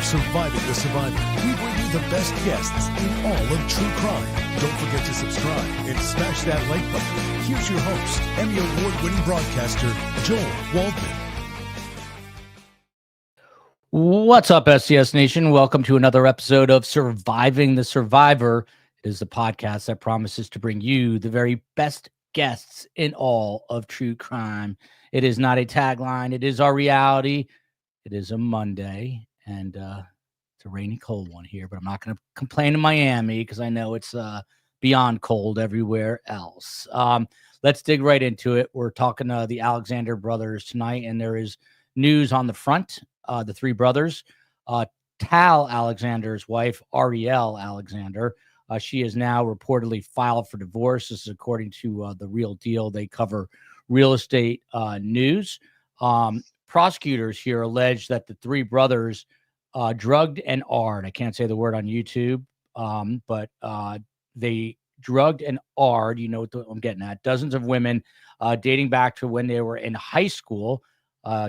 Surviving the Survivor, we bring you the best guests in all of true crime. Don't forget to subscribe and smash that like button. Here's your host, Emmy Award-winning broadcaster, Joel Waldman. What's up, SCS Nation? Welcome to another episode of Surviving the Survivor. It is the podcast that promises to bring you the very best guests in all of true crime. It is not a tagline. It is our reality. It is a Monday, and it's a rainy, cold one here, but I'm not going to complain in Miami because I know it's beyond cold everywhere else. Let's dig right into it. We're talking to the Alexander brothers tonight, and there is news on the front. The three brothers, Tal Alexander's wife, Ariel Alexander, she is now reportedly filed for divorce. This is according to The Real Deal. They cover real estate news. Prosecutors here allege that the three brothers drugged and I can't say the word on YouTube, but they drugged and you know what I'm getting at, dozens of women dating back to when they were in high school.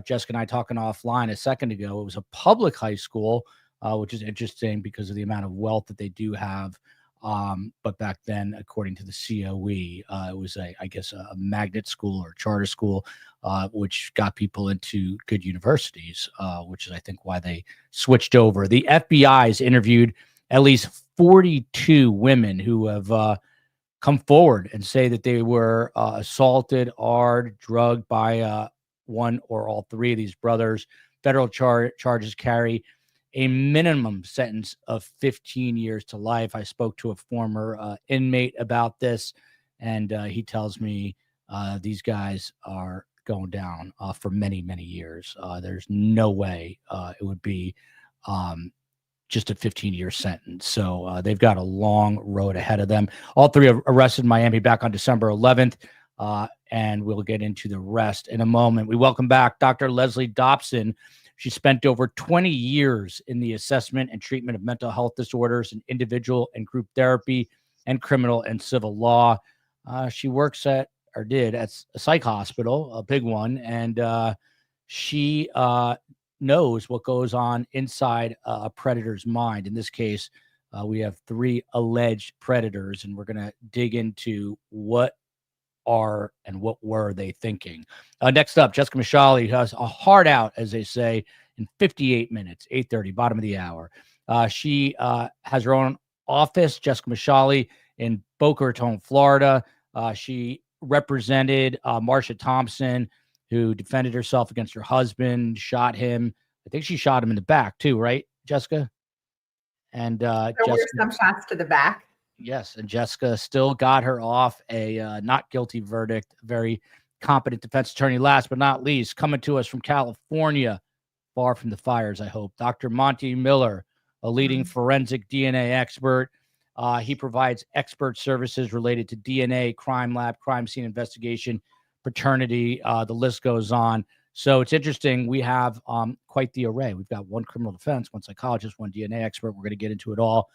Jessica and I talking offline a second ago. It was a public high school, which is interesting because of the amount of wealth that they do have. But back then, according to the COE, it was a magnet school or charter school, which got people into good universities, which is, I think, why they switched over. The FBI has interviewed at least 42 women who have come forward and say that they were assaulted or drugged by one or all three of these brothers. Federal charges carry a minimum sentence of 15 years to life. I spoke to a former inmate about this, and he tells me these guys are going down for many, many years. There's no way it would be just a 15-year sentence. So they've got a long road ahead of them. All three are arrested in Miami back on December 11th, and we'll get into the rest in a moment. We welcome back Dr. Leslie Dobson. She spent over 20 years in the assessment and treatment of mental health disorders in individual and group therapy and criminal and civil law. She works at a psych hospital, a big one, and she knows what goes on inside a predator's mind. In this case, we have three alleged predators, and we're going to dig into what are and what were they thinking. Next up, Jessica Mashali has a hard out, as they say, in 58 minutes, 8:30, bottom of the hour. She has her own office, Jessica Mashali, in Boca Raton, Florida. She represented Marsha Thompson, who defended herself against her husband, shot him. I think she shot him in the back too, right, Jessica? And there were some shots to the back. Yes, and Jessica still got her off a not guilty verdict. Very competent defense attorney. Last but not least, coming to us from California, far from the fires, I hope, Dr. Monty Miller, a leading forensic DNA expert. He provides expert services related to DNA, crime lab, crime scene investigation, paternity. The list goes on. So it's interesting. We have quite the array. We've got one criminal defense, one psychologist, one DNA expert. We're going to get into it all.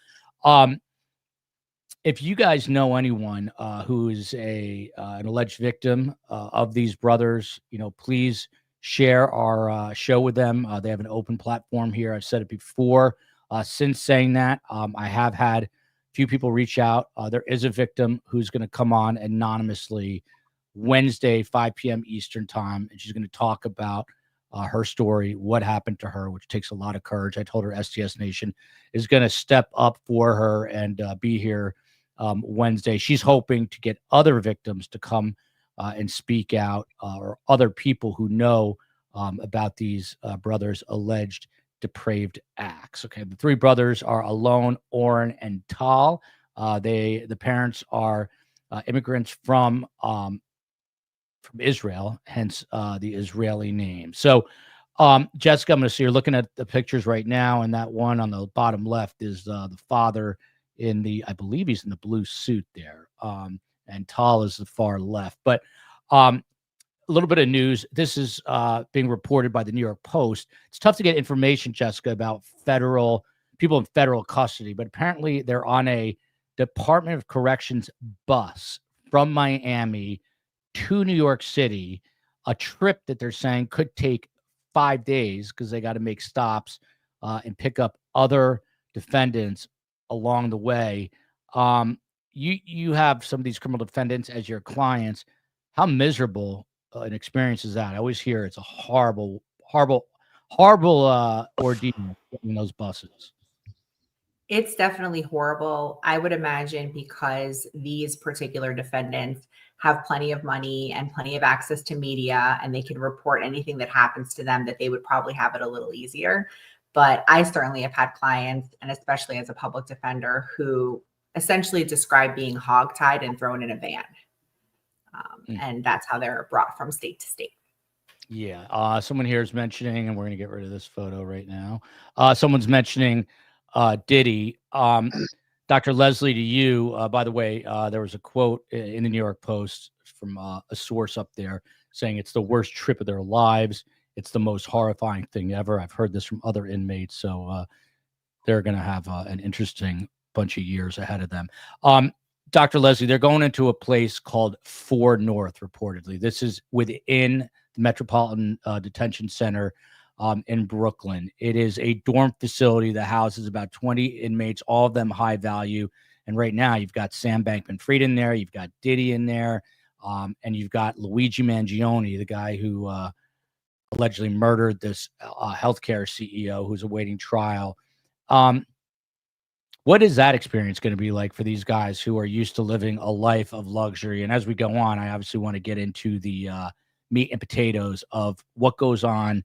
If you guys know anyone who is an alleged victim of these brothers, please share our show with them. They have an open platform here. I've said it before. Since saying that, I have had a few people reach out. There is a victim who's going to come on anonymously Wednesday, 5 p.m. Eastern time, and she's going to talk about her story, what happened to her, which takes a lot of courage. I told her STS Nation is going to step up for her and be here Wednesday. She's hoping to get other victims to come and speak out, or other people who know about these brothers' alleged depraved acts. Okay, the three brothers are Alon, Oren, and Tal. The parents are immigrants from Israel, hence the Israeli name. So, Jessica, I'm going to see you're looking at the pictures right now, and that one on the bottom left is the father I believe he's in the blue suit there, and Tal is the far left. But a little bit of news. This is being reported by the New York Post. It's tough to get information, Jessica, about people in federal custody, but apparently they're on a Department of Corrections bus from Miami to New York City, a trip that they're saying could take 5 days because they got to make stops and pick up other defendants along the way. You have some of these criminal defendants as your clients. How miserable an experience is that? I always hear it's a horrible ordeal in those buses. It's definitely horrible. I would imagine because these particular defendants have plenty of money and plenty of access to media, and they can report anything that happens to them, that they would probably have it a little easier. But I certainly have had clients, and especially as a public defender, who essentially describe being hogtied and thrown in a van. And that's how they're brought from state to state. Yeah. Someone here is mentioning, and we're going to get rid of this photo right now. Someone's mentioning Diddy. Dr. Leslie, to you, by the way, there was a quote in the New York Post from a source up there saying it's the worst trip of their lives. It's the most horrifying thing ever. I've heard this from other inmates, so they're going to have an interesting bunch of years ahead of them. Dr. Leslie, they're going into a place called 4 North, reportedly. This is within the Metropolitan Detention Center in Brooklyn. It is a dorm facility that houses about 20 inmates, all of them high value. And right now you've got Sam Bankman-Fried in there, you've got Diddy in there, and you've got Luigi Mangione, the guy who allegedly murdered this healthcare CEO who's awaiting trial. What is that experience going to be like for these guys who are used to living a life of luxury? And as we go on, I obviously want to get into the meat and potatoes of what goes on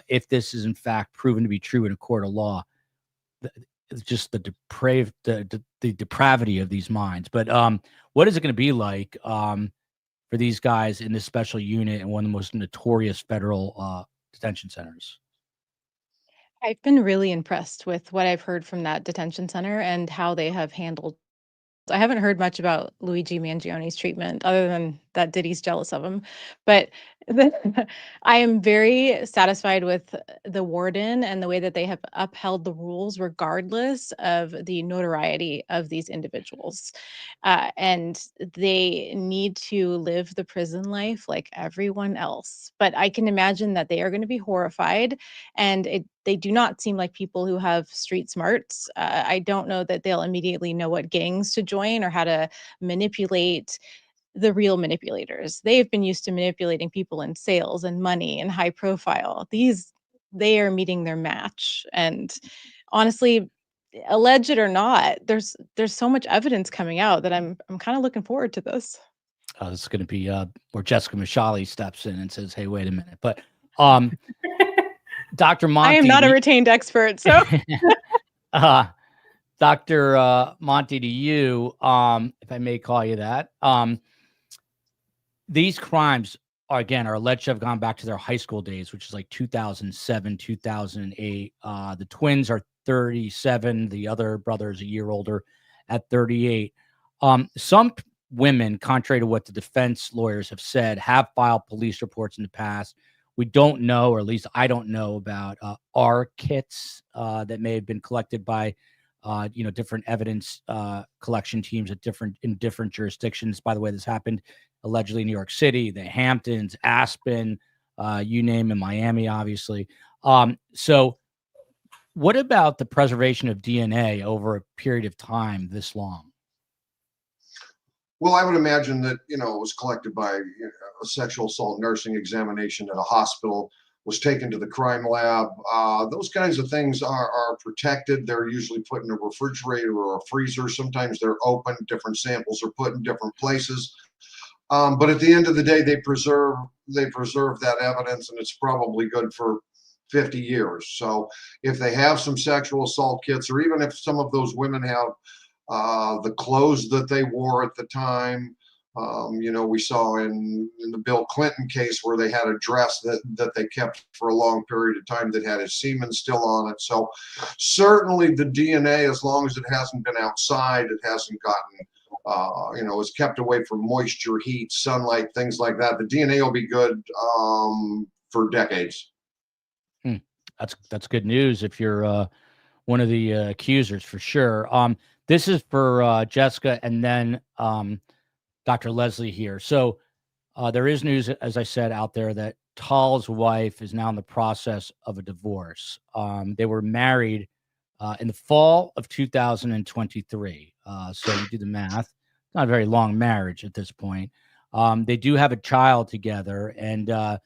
if this is in fact proven to be true in a court of law. Just the depravity of these minds. But what is it going to be like for these guys in this special unit and one of the most notorious federal detention centers? I've been really impressed with what I've heard from that detention center and how they have handled. I haven't heard much about Luigi Mangione's treatment other than that Diddy's jealous of him. But I am very satisfied with the warden and the way that they have upheld the rules regardless of the notoriety of these individuals. And they need to live the prison life like everyone else. But I can imagine that they are going to be horrified, and they do not seem like people who have street smarts. I don't know that they'll immediately know what gangs to join or how to manipulate the real manipulators. They've been used to manipulating people in sales and money and high profile. They are meeting their match. And honestly, alleged or not, there's so much evidence coming out that I'm kind of looking forward to this. This is going to be where Jessica Mishali steps in and says, "Hey, wait a minute." But Dr. Monty, I am not a retained expert, so Dr. Monty, to you, if I may call you that, these crimes are alleged to have gone back to their high school days, which is like 2007, 2008. The twins are 37. The other brother is a year older at 38. Some women, contrary to what the defense lawyers have said, have filed police reports in the past. We don't know, or at least I don't know, about R kits that may have been collected by different evidence collection teams in different jurisdictions. By the way, this happened allegedly in New York City, the Hamptons, Aspen, you name, in Miami, obviously. So what about the preservation of DNA over a period of time this long? Well, I would imagine that, it was collected by a sexual assault nursing examination at a hospital, was taken to the crime lab. Those kinds of things are protected. They're usually put in a refrigerator or a freezer. Sometimes they're open. Different samples are put in different places. But at the end of the day, they preserve that evidence, and it's probably good for 50 years. So if they have some sexual assault kits, or even if some of those women have the clothes that they wore at the time, we saw in the Bill Clinton case where they had a dress that they kept for a long period of time that had his semen still on it. So certainly the DNA, as long as it hasn't been outside, it hasn't gotten is kept away from moisture, heat, sunlight, things like that, the DNA will be good for decades. That's good news if you're one of the accusers, for sure. This is for Jessica and then Dr. Leslie here. So there is news, as I said, out there that Tal's wife is now in the process of a divorce. They were married in the fall of 2023. So you do the math. Not a very long marriage at this point. They do have a child together, and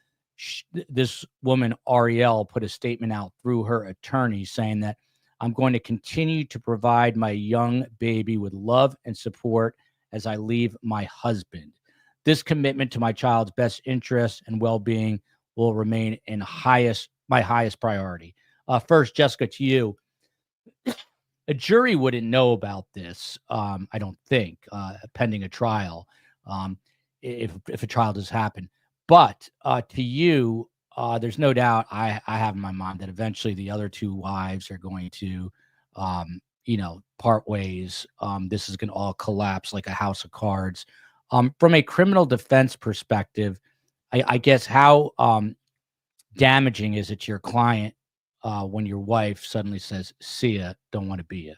this woman, Ariel, put a statement out through her attorney saying that I'm going to continue to provide my young baby with love and support as I leave my husband. This commitment to my child's best interest and well-being will remain in my highest priority. First, Jessica, to you. A jury wouldn't know about this, I don't think, pending a trial, if a trial does happen. But to you, there's no doubt I have in my mind that eventually the other two wives are going to, part ways. This is going to all collapse like a house of cards. From a criminal defense perspective, I guess how damaging is it to your client when your wife suddenly says, "See ya, don't want to be ya"?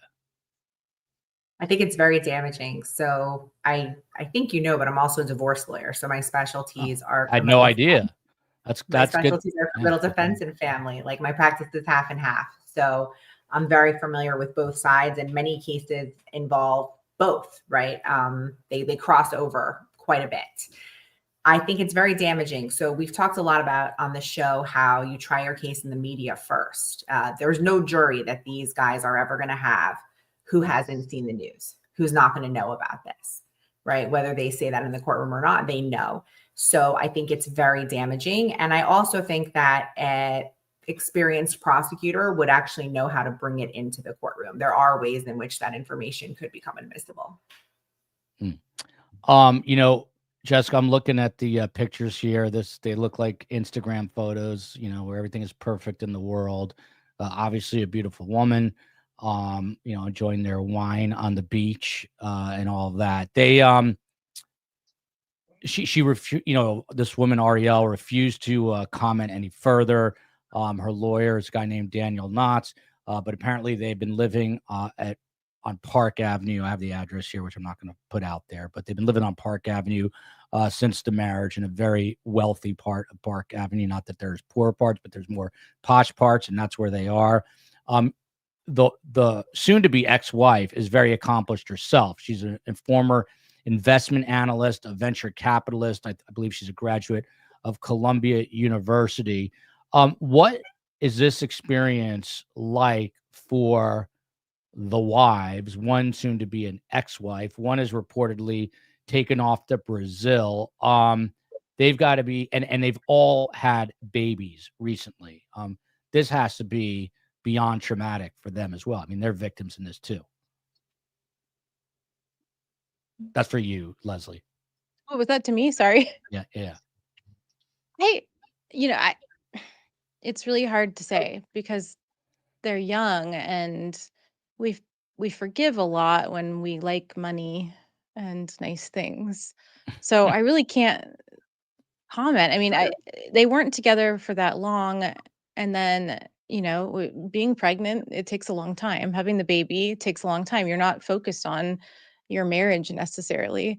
I think it's very damaging. So I think but I'm also a divorce lawyer. So my specialties are I had no idea. That's good. Specialties are criminal defense and family. Like my practice is half and half. So I'm very familiar with both sides, and many cases involve both, right? They cross over quite a bit. I think it's very damaging. So we've talked a lot about on the show how you try your case in the media first. There's no jury that these guys are ever going to have who hasn't seen the news, who's not going to know about this, right? Whether they say that in the courtroom or not, they know. So I think it's very damaging. And I also think that an experienced prosecutor would actually know how to bring it into the courtroom. There are ways in which that information could become admissible. Jessica, I'm looking at the pictures here. They look like Instagram photos, where everything is perfect in the world. Obviously a beautiful woman, enjoying their wine on the beach, and all of that. She refused, this woman, Ariel, refused to comment any further. Her lawyer is a guy named Daniel Knotts, but apparently they've been living on Park Avenue. I have the address here, which I'm not going to put out there, but they've been living on Park Avenue since the marriage, in a very wealthy part of Park Avenue. Not that there's poor parts, but there's more posh parts, and that's where they are. The soon-to-be ex-wife is very accomplished herself. She's a former investment analyst, a venture capitalist. I believe she's a graduate of Columbia University. What is this experience like for the wives? One soon to be an ex-wife. One is reportedly taken off to Brazil. They've got to be, and they've all had babies recently. This has to be beyond traumatic for them as well. I mean, they're victims in this too. That's for you, Leslie. Oh, was that to me? Sorry. Yeah. It's really hard to say because they're young, and we forgive a lot when we like money and nice things. So I really can't comment. I mean, they weren't together for that long, and then being pregnant, it takes a long time. Having the baby takes a long time. You're not focused on your marriage necessarily.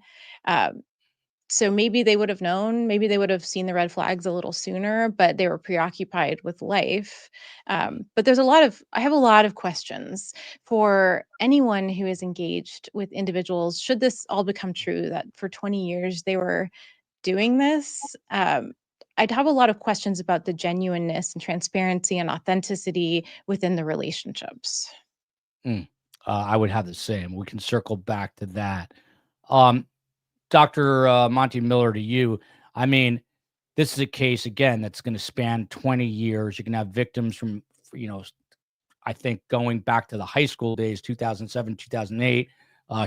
So maybe they would have known, maybe they would have seen the red flags a little sooner, but they were preoccupied with life. But I have a lot of questions for anyone who is engaged with individuals. Should this all become true, that for 20 years they were doing this? I'd have a lot of questions about the genuineness and transparency and authenticity within the relationships. I would have the same. We can circle back to that. Dr. Monty Miller, to you. I mean, this is a case, again, that's going to span 20 years. You can have victims from, I think going back to the high school days, 2007, 2008,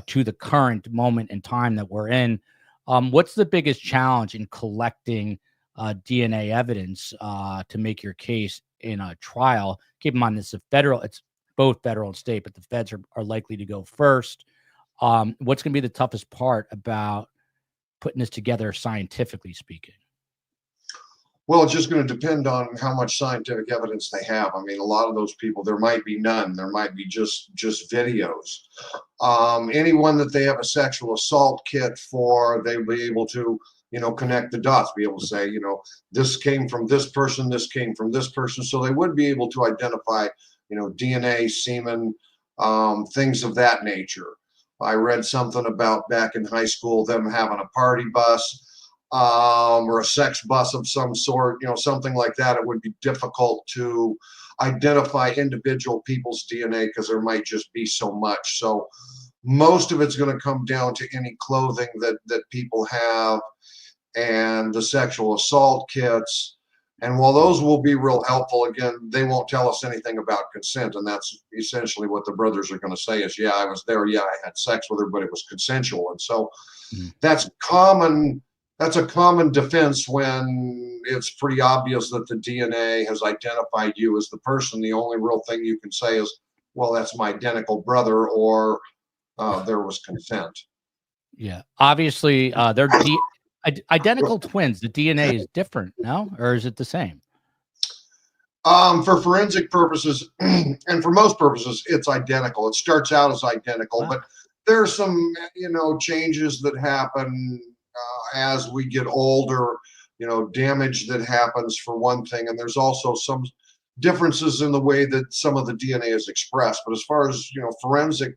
to the current moment in time that we're in. What's the biggest challenge in collecting DNA evidence to make your case in a trial? Keep in mind, it's both federal and state, but the feds are likely to go first. What's going to be the toughest part about putting this together, scientifically speaking? Well, it's just going to depend on how much scientific evidence they have. I mean, a lot of those people, there might be none. There might be just videos. Anyone that they have a sexual assault kit for, they'll be able to connect the dots, be able to say, this came from this person, this came from this person. So they would be able to identify, DNA, semen, things of that nature. I read something about back in high school, them having a party bus, or a sex bus of some sort, something like that. It would be difficult to identify individual people's DNA because there might just be so much. So most of it's going to come down to any clothing that people have and the sexual assault kits. And while those will be real helpful, again, they won't tell us anything about consent. And that's essentially what the brothers are going to say is, yeah, I was there. Yeah, I had sex with her, but it was consensual. And so that's common. That's a common defense when it's pretty obvious that the DNA has identified you as the person. The only real thing you can say is, well, that's my identical brother, or there was consent. Yeah. Obviously, they're identical twins. The DNA is different, no? Or is it the same? For forensic purposes and for most purposes, it's identical. It starts out as identical, but there are some, changes that happen as we get older, damage that happens for one thing. And there's also some differences in the way that some of the DNA is expressed. But as far as, forensic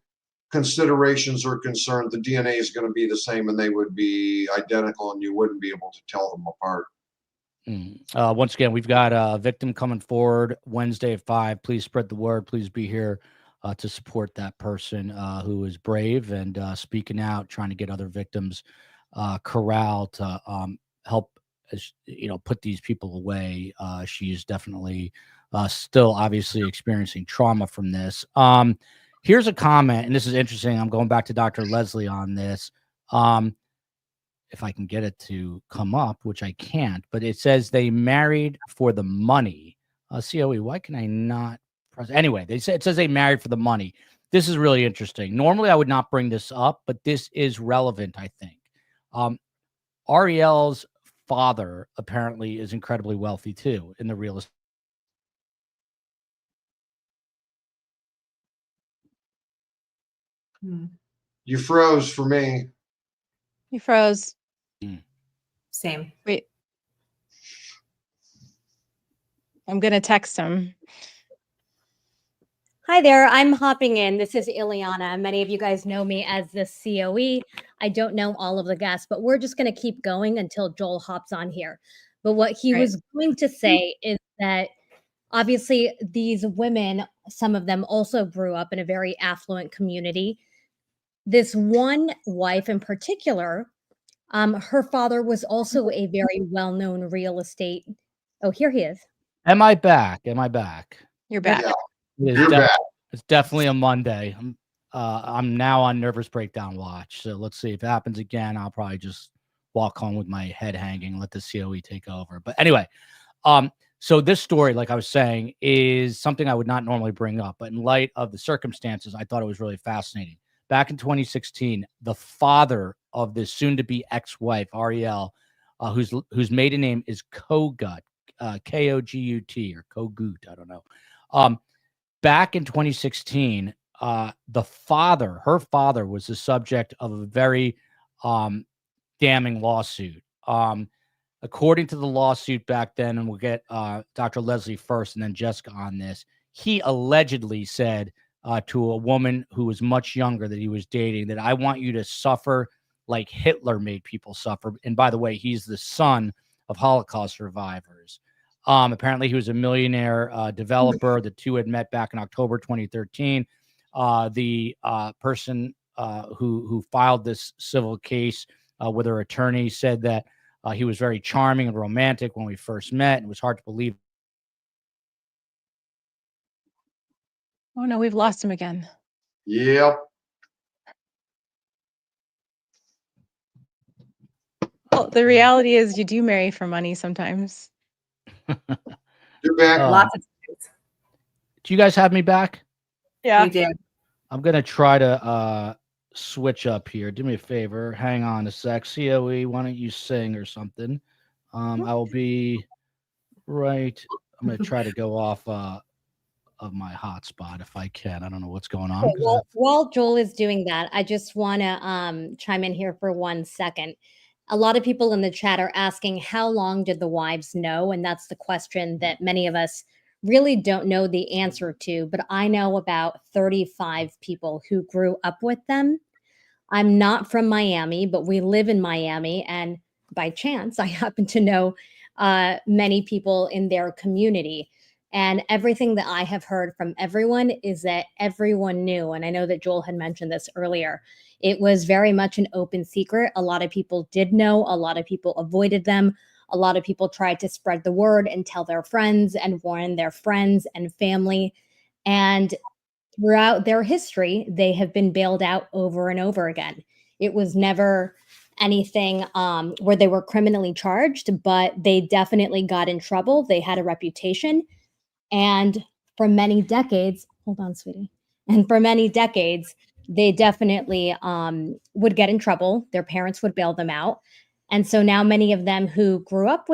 considerations are concerned, the DNA is going to be the same and they would be identical and you wouldn't be able to tell them apart. Once again, we've got a victim coming forward Wednesday at 5. Please spread the word. Please be here to support that person who is brave and speaking out, trying to get other victims corralled to help, put these people away. She is definitely still obviously experiencing trauma from this. Here's a comment, and this is interesting. I'm going back to Dr. Leslie on this. If I can get it to come up, which I can't, but it says they married for the money. COE, why can I not press? Anyway, it says they married for the money. This is really interesting. Normally, I would not bring this up, but this is relevant, I think. Ariels' father apparently is incredibly wealthy, too, in the real estate. You froze for me. You froze. Same. Wait. I'm going to text him. Hi there, I'm hopping in. This is Ileana. Many of you guys know me as the COE. I don't know all of the guests, but we're just going to keep going until Joel hops on here. But what he was going to say is that obviously these women, some of them also grew up in a very affluent community. This one wife in particular, her father was also a very well-known real estate. Oh, here he is. Am I back? Am I back? You're back. Yeah. You're back. It's definitely a Monday. I'm now on nervous breakdown watch. So let's see if it happens again. I'll probably just walk home with my head hanging, let the COE take over. But anyway, so this story, like I was saying, is something I would not normally bring up. But in light of the circumstances, I thought it was really fascinating. Back in 2016, the father of this soon-to-be ex-wife, Ariel, whose maiden name is Kogut, Kogut or Kogut, I don't know. Back in 2016, her father was the subject of a very damning lawsuit. According to the lawsuit back then, and we'll get Dr. Leslie first and then Jessica on this, he allegedly said to a woman who was much younger that he was dating that I want you to suffer like Hitler made people suffer. And by the way, he's the son of Holocaust survivors. Apparently he was a millionaire developer. The two had met back in October 2013. The person who filed this civil case with her attorney said that he was very charming and romantic when we first met. And it was hard to believe. Oh, no, we've lost him again. Yep. Well, the reality is you do marry for money sometimes. You're back. Lots of things. Do you guys have me back? Yeah. We did. I'm going to try to switch up here. Do me a favor. Hang on a sec. COE, why don't you sing or something? I will be right. I'm going to try to go off of my hotspot if I can. I don't know what's going on. Well, while Joel is doing that, I just want to chime in here for 1 second. A lot of people in the chat are asking, how long did the wives know? And that's the question that many of us really don't know the answer to. But I know about 35 people who grew up with them. I'm not from Miami, but we live in Miami. And by chance, I happen to know many people in their community. And everything that I have heard from everyone is that everyone knew. And I know that Joel had mentioned this earlier. It was very much an open secret. A lot of people did know. A lot of people avoided them. A lot of people tried to spread the word and tell their friends and warn their friends and family. And throughout their history, they have been bailed out over and over again. It was never anything where they were criminally charged, but they definitely got in trouble. They had a reputation. And for many decades, hold on, sweetie. And for many decades, they definitely would get in trouble. Their parents would bail them out. And so now many of them who grew up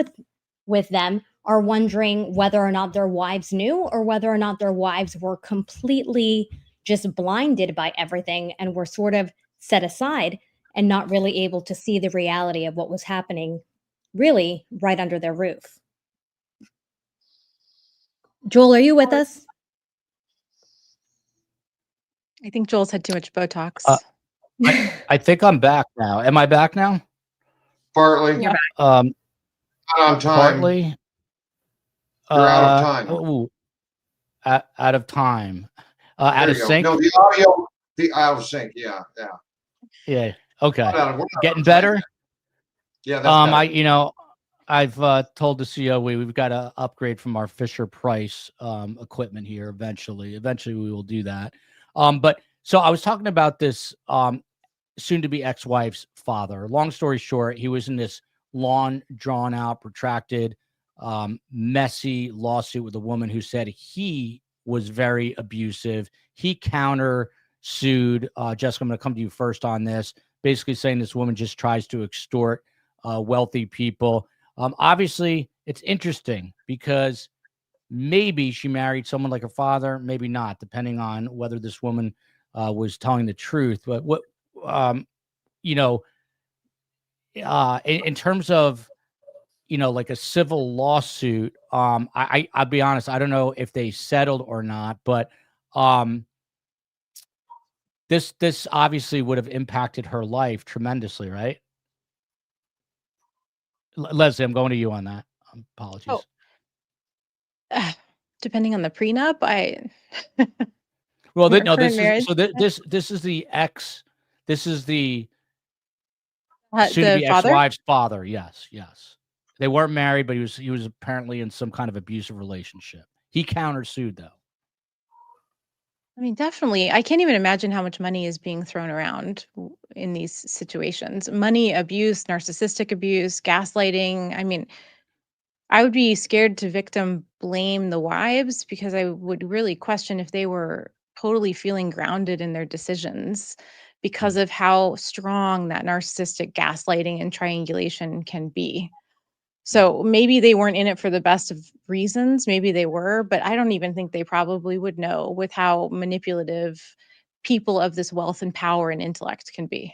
with them are wondering whether or not their wives knew or whether or not their wives were completely just blinded by everything and were sort of set aside and not really able to see the reality of what was happening really right under their roof. Joel, are you with us? I think Joel's had too much Botox. I think I'm back now. Am I back now? Partly. Yeah. Not on time. Partly. You're out of time. Oh, out of time. There Out of you go. sync. No, the audio, the out of sync. Yeah, yeah. Yeah. Okay. We're not Getting on time better. yet. Yeah, that's better. I've told the CEO we've got to upgrade from our Fisher Price equipment here eventually. Eventually we will do that. But so I was talking about this soon to be ex-wife's father. Long story short, he was in this long, drawn out, protracted, messy lawsuit with a woman who said he was very abusive. He counter sued. Jessica, I'm going to come to you first on this, basically saying this woman just tries to extort wealthy people. Obviously, it's interesting because maybe she married someone like her father, maybe not, depending on whether this woman was telling the truth. But what, in terms of, like a civil lawsuit, I'll be honest, I don't know if they settled or not, but this obviously would have impacted her life tremendously, right? Leslie, I'm going to you on that. Apologies. Depending on the prenup, Well, Our no, current marriage. this is the ex. This is the soon to the be father. ex-wife's father. Yes. They weren't married, but he was apparently in some kind of abusive relationship. He countersued though. I mean, definitely. I can't even imagine how much money is being thrown around in these situations. Money, abuse, narcissistic abuse, gaslighting. I mean, I would be scared to victim blame the wives because I would really question if they were totally feeling grounded in their decisions because of how strong that narcissistic gaslighting and triangulation can be. So maybe they weren't in it for the best of reasons. Maybe they were, but I don't even think they probably would know with how manipulative people of this wealth and power and intellect can be.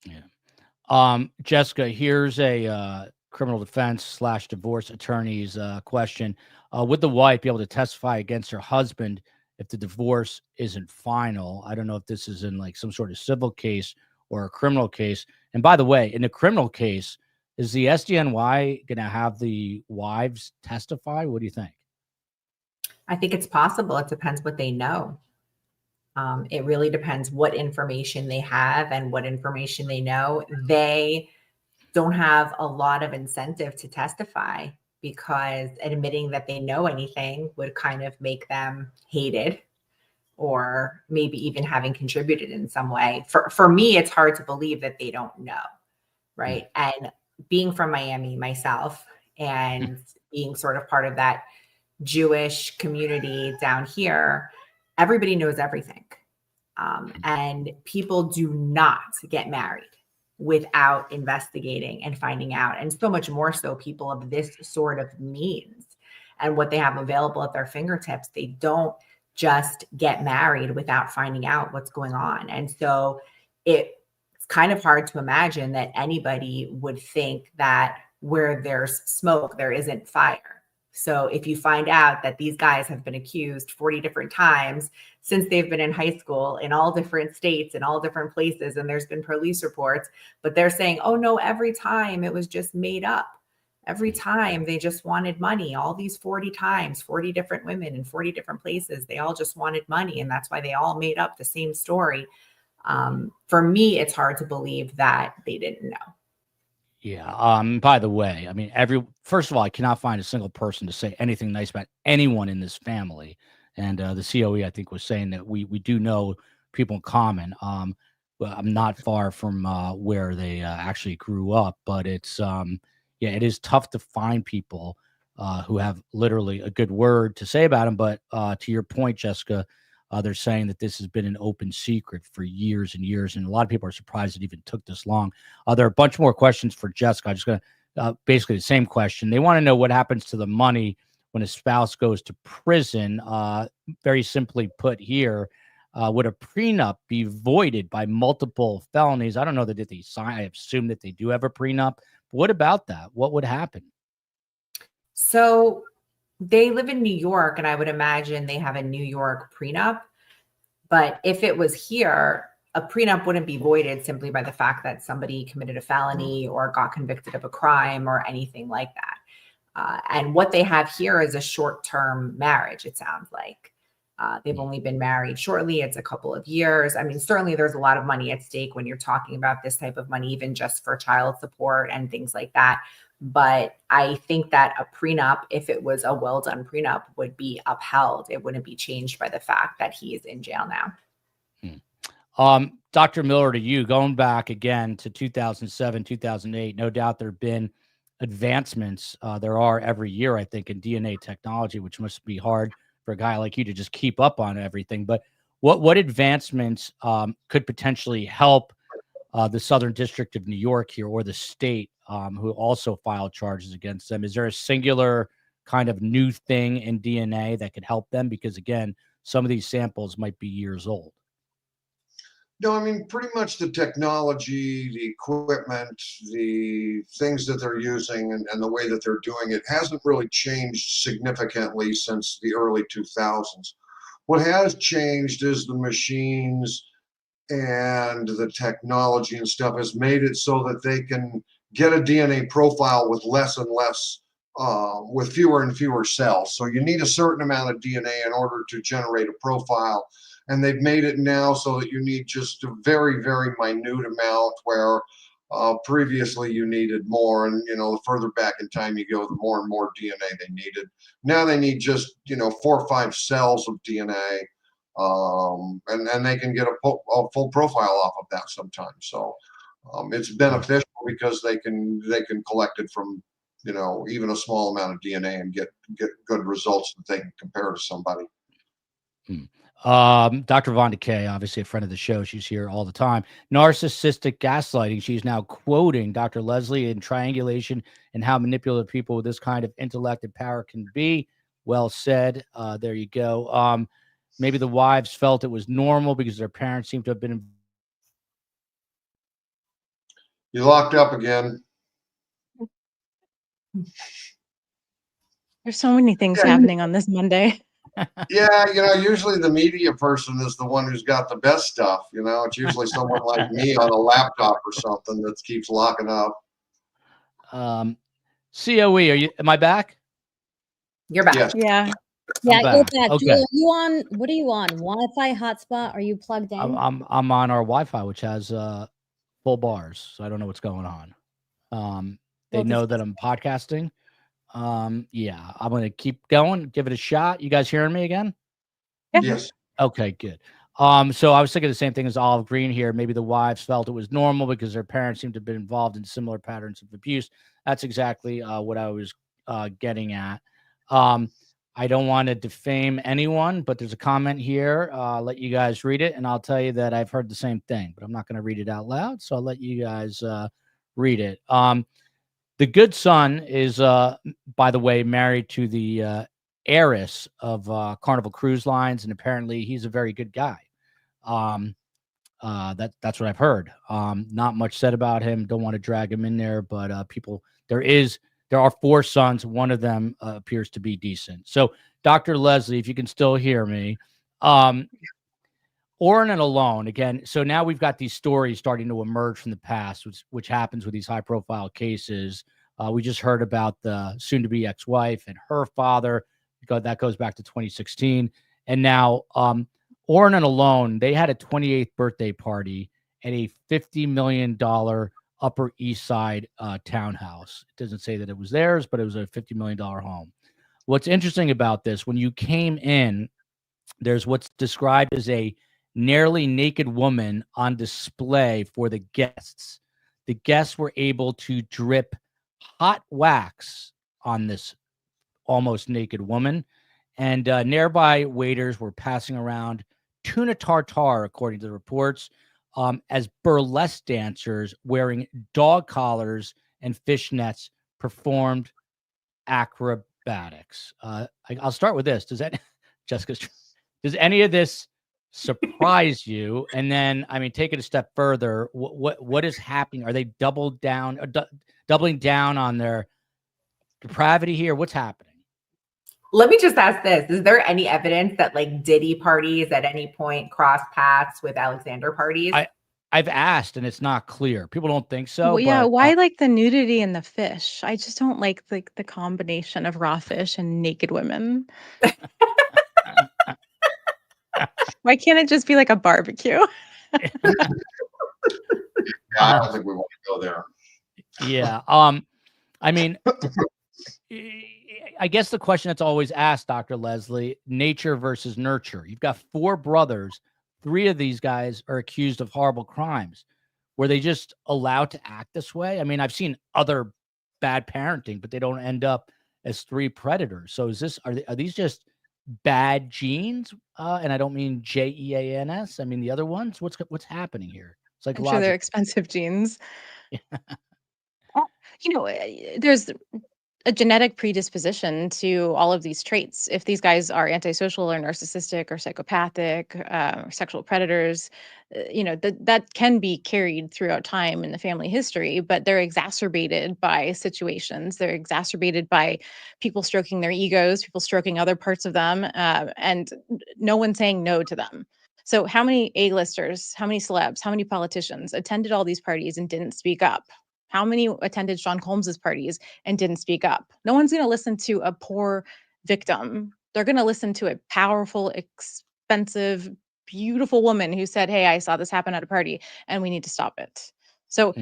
Yeah. Jessica, here's a criminal defense / divorce attorney's question. Would the wife be able to testify against her husband if the divorce isn't final? I don't know if this is in like some sort of civil case or a criminal case. And by the way, in a criminal case, is the SDNY going to have the wives testify? What do you think? I think it's possible. It depends what they know. It really depends what information they have and what information they know. They don't have a lot of incentive to testify because admitting that they know anything would kind of make them hated or maybe even having contributed in some way. For me, it's hard to believe that they don't know, right? And being from Miami myself and being sort of part of that Jewish community down here, everybody knows everything. And people do not get married without investigating and finding out. And so much more so people of this sort of means and what they have available at their fingertips. They don't just get married without finding out what's going on. And so it's it's kind of hard to imagine that anybody would think that where there's smoke, there isn't fire. So if you find out that these guys have been accused 40 different times since they've been in high school in all different states, in all different places, and there's been police reports, but they're saying, oh no, every time it was just made up. Every time they just wanted money, all these 40 times, 40 different women in 40 different places, they all just wanted money. And that's why they all made up the same story. For me, it's hard to believe that they didn't know. Yeah. By the way, I mean, first of all, I cannot find a single person to say anything nice about anyone in this family. And the COE, I think, was saying that we do know people in common. But I'm not far from where they actually grew up, but it's yeah, it is tough to find people who have literally a good word to say about them. But to your point, Jessica, they're saying that this has been an open secret for years and years, and a lot of people are surprised it even took this long. There are a bunch more questions for Jessica. I'm just going to basically the same question. They want to know what happens to the money when a spouse goes to prison. Very simply put here, would a prenup be voided by multiple felonies? I don't know that they sign. I assume that they do have a prenup. But what about that? What would happen? So they live in New York, and I would imagine they have a New York prenup. But if it was here, a prenup wouldn't be voided simply by the fact that somebody committed a felony or got convicted of a crime or anything like that. And what they have here is a short-term marriage, it sounds like. They've only been married shortly. It's a couple of years. I mean, certainly there's a lot of money at stake when you're talking about this type of money, even just for child support and things like that. But I think that a prenup, if it was a well-done prenup, would be upheld. It wouldn't be changed by the fact that he is in jail now. Dr. Miller, to you, going back again to 2007, 2008, no doubt there have been advancements. There are every year, I think, in DNA technology, which must be hard for a guy like you to just keep up on everything. But what advancements could potentially help the Southern District of New York here, or the state, who also filed charges against them? Is there a singular kind of new thing in DNA that could help them? Because again, some of these samples might be years old. No, I mean, pretty much the technology, the equipment, the things that they're using, and the way that they're doing it hasn't really changed significantly since the early 2000s. What has changed is the machines and the technology and stuff has made it so that they can get a DNA profile with less and less, with fewer and fewer cells. So you need a certain amount of DNA in order to generate a profile. And they've made it now so that you need just a very, very minute amount, where previously you needed more. And, the further back in time you go, the more and more DNA they needed. Now they need just, 4 or 5 cells of DNA. And they can get a full profile off of that sometimes. So it's beneficial because they can collect it from, even a small amount of DNA and get good results that they can compare to somebody. Dr. Vonda Kay, obviously a friend of the show. She's here all the time. Narcissistic gaslighting. She's now quoting Dr. Leslie in Triangulation and how manipulative people with this kind of intellect and power can be. Well said. There you go. Maybe the wives felt it was normal because their parents seem to have been. You locked up again. There's so many things happening on this Monday. Yeah, usually the media person is the one who's got the best stuff. It's usually someone like me on a laptop or something that keeps locking up. COE, am I back? You're back. Yes. Yeah, I'm you're back. back. Okay. Joel, are you on? What are you on? Wi-Fi hotspot? Are you plugged in? I'm on our Wi-Fi, which has full bars, so I don't know what's going on. They know that I'm podcasting. Yeah, I'm gonna keep going, give it a shot. You guys hearing me again? Yes. Okay, good. So I was thinking the same thing as Olive Green here. Maybe the wives felt it was normal because their parents seemed to have been involved in similar patterns of abuse. That's exactly what I was getting at. I don't want to defame anyone, but there's a comment here. I'll let you guys read it, and I'll tell you that I've heard the same thing, but I'm not going to read it out loud, so I'll let you guys read it. The good son is, by the way, married to the heiress of Carnival Cruise Lines, and apparently he's a very good guy. That's what I've heard. Not much said about him. Don't want to drag him in there, but there are 4 sons. One of them appears to be decent. So, Dr. Leslie, if you can still hear me, Oren and Alon again. So now we've got these stories starting to emerge from the past, which happens with these high-profile cases. We just heard about the soon-to-be ex-wife and her father, because that goes back to 2016, and now Oren and Alon, they had a 28th birthday party at a $50 million Upper East Side townhouse. It doesn't say that it was theirs, but it was a $50 million home. What's interesting about this, when you came in, there's what's described as a nearly naked woman on display for the guests. The guests were able to drip hot wax on this almost naked woman, and nearby waiters were passing around tuna tartare, according to the reports, as burlesque dancers wearing dog collars and fishnets performed acrobatics. I'll start with this. Does any of this surprise you? And then, I mean, take it a step further. What is happening? Are they doubling down on their depravity here? What's happening? Let me just ask this. Is there any evidence that like Diddy parties at any point cross paths with Alexander parties? I've asked and it's not clear. People don't think so. Well, yeah, but, why like the nudity and the fish? I just don't like the combination of raw fish and naked women. Why can't it just be like a barbecue? Yeah, I don't think we want to go there. Yeah. I mean, I guess the question that's always asked, Dr. Leslie, nature versus nurture. You've got 4 brothers. 3 of these guys are accused of horrible crimes. Were they just allowed to act this way? I mean, I've seen other bad parenting, but they don't end up as 3 predators. So are these just bad genes? And I don't mean Jeans. I mean the other ones. What's happening here? It's like I'm sure they're expensive genes. There's a genetic predisposition to all of these traits. If these guys are antisocial or narcissistic or psychopathic, or sexual predators, that can be carried throughout time in the family history, but they're exacerbated by situations. They're exacerbated by people stroking their egos, people stroking other parts of them, and no one saying no to them. So how many A-listers, how many celebs, how many politicians attended all these parties and didn't speak up? How many attended Sean Combs's parties and didn't speak up? No one's going to listen to a poor victim. They're going to listen to a powerful, expensive, beautiful woman who said, "Hey, I saw this happen at a party and we need to stop it." So,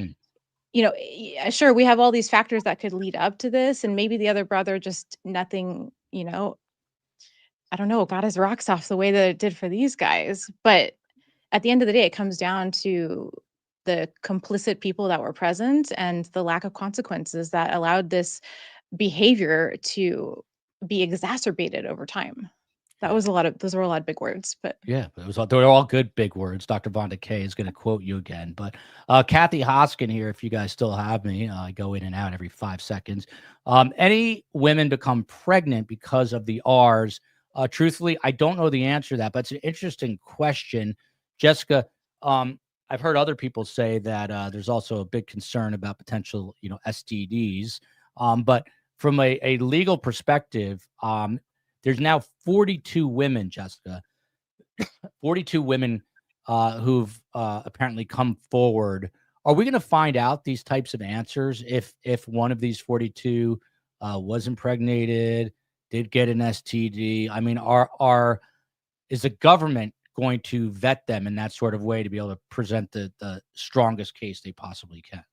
sure, we have all these factors that could lead up to this. And maybe the other brother just nothing, I don't know, got his rocks off the way that it did for these guys. But at the end of the day, it comes down to the complicit people that were present and the lack of consequences that allowed this behavior to be exacerbated over time. Those were a lot of big words, but yeah, they were all good big words. Dr. Vonda K is going to quote you again, but Kathy Hoskin here, if you guys still have me, I go in and out every 5 seconds. Any women become pregnant because of the R's? Truthfully, I don't know the answer to that, but it's an interesting question. Jessica, I've heard other people say that there's also a big concern about potential, STDs. But from a legal perspective, there's now 42 women, Jessica, 42 women who've apparently come forward. Are we going to find out these types of answers if one of these 42 was impregnated, did get an STD? I mean, is the government going to vet them in that sort of way to be able to present the strongest case they possibly can?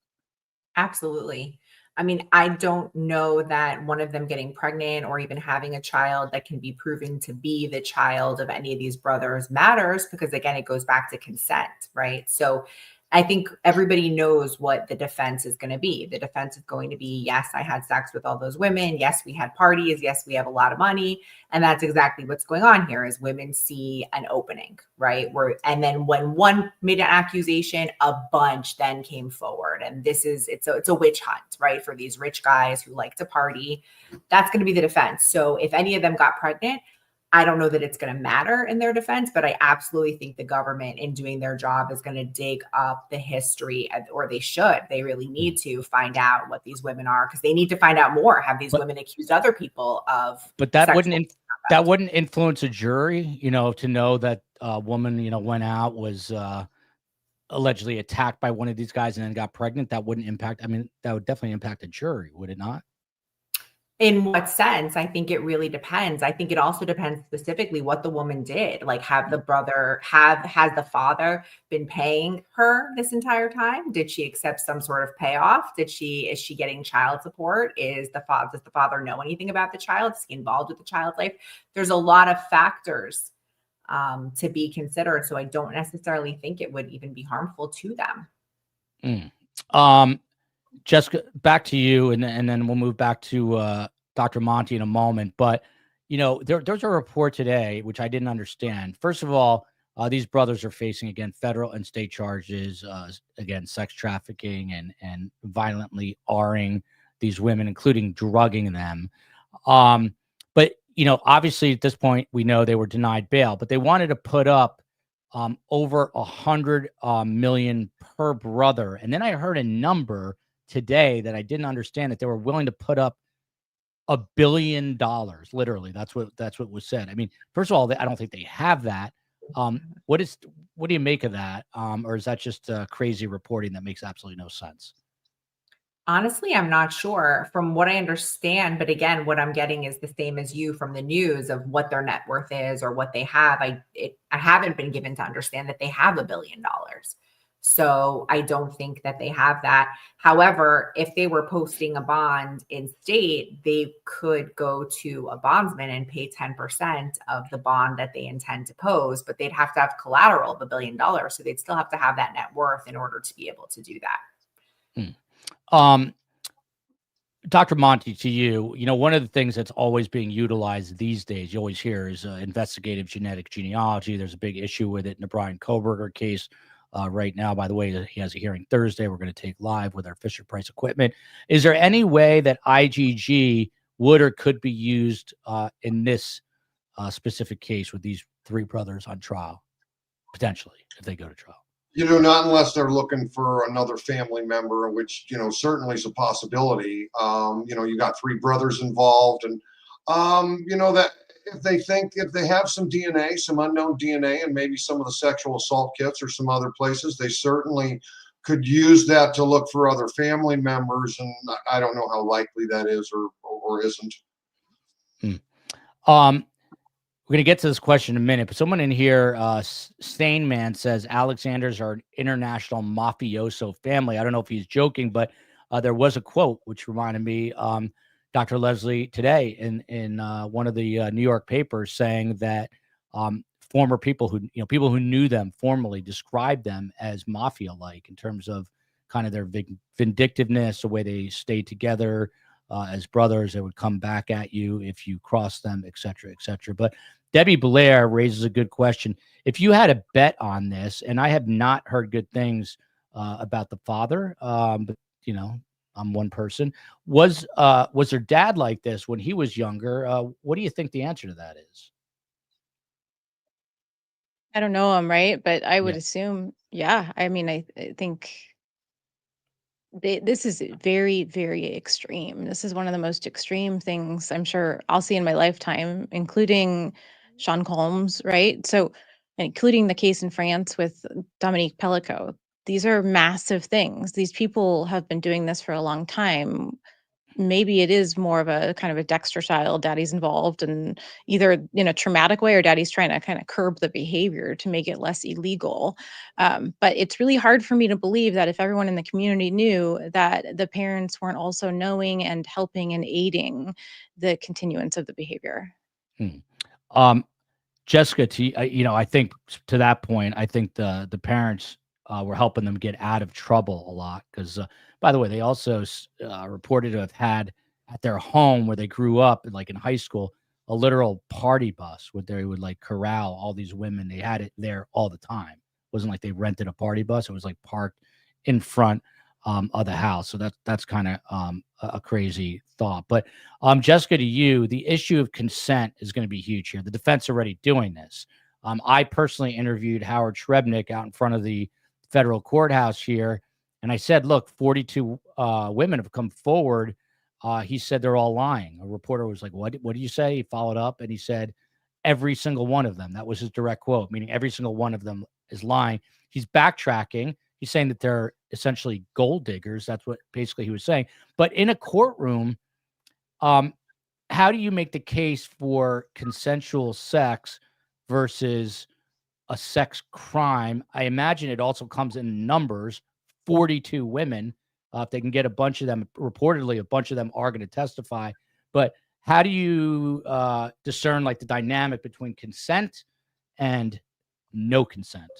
Absolutely. I mean, I don't know that one of them getting pregnant or even having a child that can be proven to be the child of any of these brothers matters, because again, it goes back to consent, right? So I think everybody knows what the defense is going to be. The defense is going to be, yes, I had sex with all those women. Yes, we had parties. Yes, we have a lot of money. And that's exactly what's going on here is women see an opening, right? And then when one made an accusation, a bunch then came forward. And it's a witch hunt, right? For these rich guys who like to party. That's going to be the defense. So if any of them got pregnant, I don't know that it's going to matter in their defense, but I absolutely think the government, in doing their job, is going to dig up the history, or they should. They really need to find out what these women are, because they need to find out more. Have these women accused other people of? But that wouldn't influence a jury, to know that a woman, went out, was allegedly attacked by one of these guys and then got pregnant. That wouldn't impact. I mean, that would definitely impact a jury, would it not? In what sense? I think it really depends. I think it also depends specifically what the woman did. Like, has the father been paying her this entire time? Did she accept some sort of payoff? Is she getting child support? Does the father know anything about the child? Is he involved with the child's life? There's a lot of factors to be considered. So I don't necessarily think it would even be harmful to them. Jessica, back to you, and then we'll move back to Dr. Monty in a moment. But there's a report today which I didn't understand. First of all, these brothers are facing, again, federal and state charges, again, sex trafficking and violently R-ing these women, including drugging them. But obviously at this point we know they were denied bail, but they wanted to put up over 100 million per brother. And then I heard a number today that I didn't understand, that they were willing to put up $1 billion. Literally, that's what was said. I mean, first of all, I don't think they have that. What do you make of that? Or is that just crazy reporting that makes absolutely no sense? Honestly, I'm not sure. From what I understand, but again, what I'm getting is the same as you from the news of what their net worth is or what they have. I haven't been given to understand that they have $1 billion. So I don't think that they have that. However, if they were posting a bond in state, they could go to a bondsman and pay 10% of the bond that they intend to pose, but they'd have to have collateral of $1 billion. So they'd still have to have that net worth in order to be able to do that. Dr. Monty, to you, one of the things that's always being utilized these days, you always hear, is investigative genetic genealogy. There's a big issue with it in the Brian Koberger case right now. By the way, he has a hearing Thursday. We're going to take live with our Fisher Price equipment. Is there any way that IgG would or could be used in this specific case with these three brothers on trial, potentially, if they go to trial? Not unless they're looking for another family member, which, certainly is a possibility. You got three brothers involved, and, that if they have some DNA, some unknown DNA, and maybe some of the sexual assault kits or some other places, they certainly could use that to look for other family members. And I don't know how likely that is or isn't. We're going to get to this question in a minute, but someone in here, Sane Man, says Alexanders are an international mafioso family. I don't know if he's joking, but there was a quote which reminded me, Dr. Leslie, today in one of the New York papers, saying that former people who knew them formally described them as mafia-like in terms of kind of their vindictiveness, the way they stayed together as brothers. They would come back at you if you crossed them, et cetera, et cetera. But Debbie Blair raises a good question. If you had a bet on this, and I have not heard good things about the father, but I'm one person. Was their dad like this when he was younger? What do you think the answer to that is? I don't know him, right? But I would assume, yeah. I mean, I think this is very, very extreme. This is one of the most extreme things I'm sure I'll see in my lifetime, including Sean Combs, right? So, including the case in France with Dominique Pellico. These are massive things. These people have been doing this for a long time. Maybe it is more of a kind of a Dexter style. Daddy's involved, and either in a traumatic way or daddy's trying to kind of curb the behavior to make it less illegal. But it's really hard for me to believe that if everyone in the community knew, that the parents weren't also knowing and helping and aiding the continuance of the behavior. Jessica, I think to that point, I think the parents were helping them get out of trouble a lot because, by the way, they also reported to have had at their home where they grew up, like in high school, a literal party bus where they would like corral all these women. They had it there all the time. It wasn't like they rented a party bus. It was like parked in front of the house. So that's kind of a crazy thought. But Jessica, to you, the issue of consent is going to be huge here. The defense already doing this. I personally interviewed Howard Shrebnick out in front of the federal courthouse here, and I said, look, 42 women have come forward. He said they're all lying. A reporter was like, what do you say? He followed up and he said, every single one of them. That was his direct quote, meaning every single one of them is lying. He's backtracking. He's saying that they're essentially gold diggers. That's what basically he was saying. But in a courtroom, how do you make the case for consensual sex versus a sex crime? I imagine it also comes in numbers, 42 women. If they can get a bunch of them, reportedly a bunch of them are going to testify. But how do you discern like the dynamic between consent and no consent?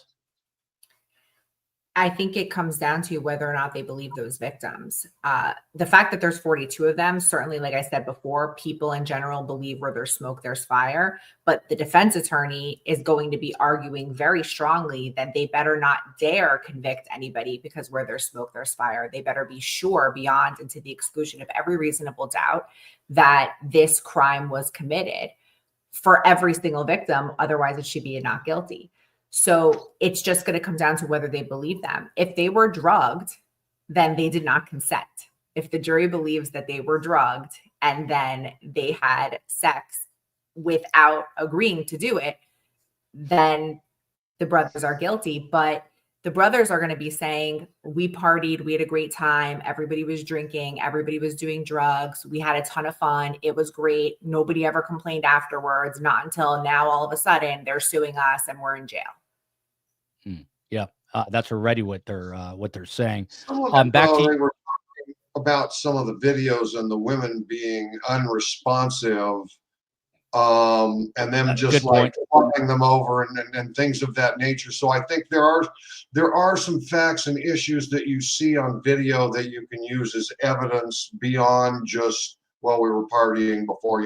I think it comes down to whether or not they believe those victims. The fact that there's 42 of them, certainly, like I said before, people in general believe where there's smoke, there's fire. But the defense attorney is going to be arguing very strongly that they better not dare convict anybody, because where there's smoke, there's fire. They better be sure beyond and to the exclusion of every reasonable doubt that this crime was committed for every single victim. Otherwise, it should be a not guilty. So it's just going to come down to whether they believe them. If they were drugged, then they did not consent. If the jury believes that they were drugged and then they had sex without agreeing to do it, then the brothers are guilty. But the brothers are going to be saying, we partied, we had a great time, everybody was drinking, everybody was doing drugs, we had a ton of fun, it was great, nobody ever complained afterwards, not until now all of a sudden they're suing us and we're in jail. Yeah, that's already what they're saying. Back to they were talking about some of the videos and the women being unresponsive, and them just like flying them over and things of that nature. So I think there are some facts and issues that you see on video that you can use as evidence beyond just, well, we were partying before.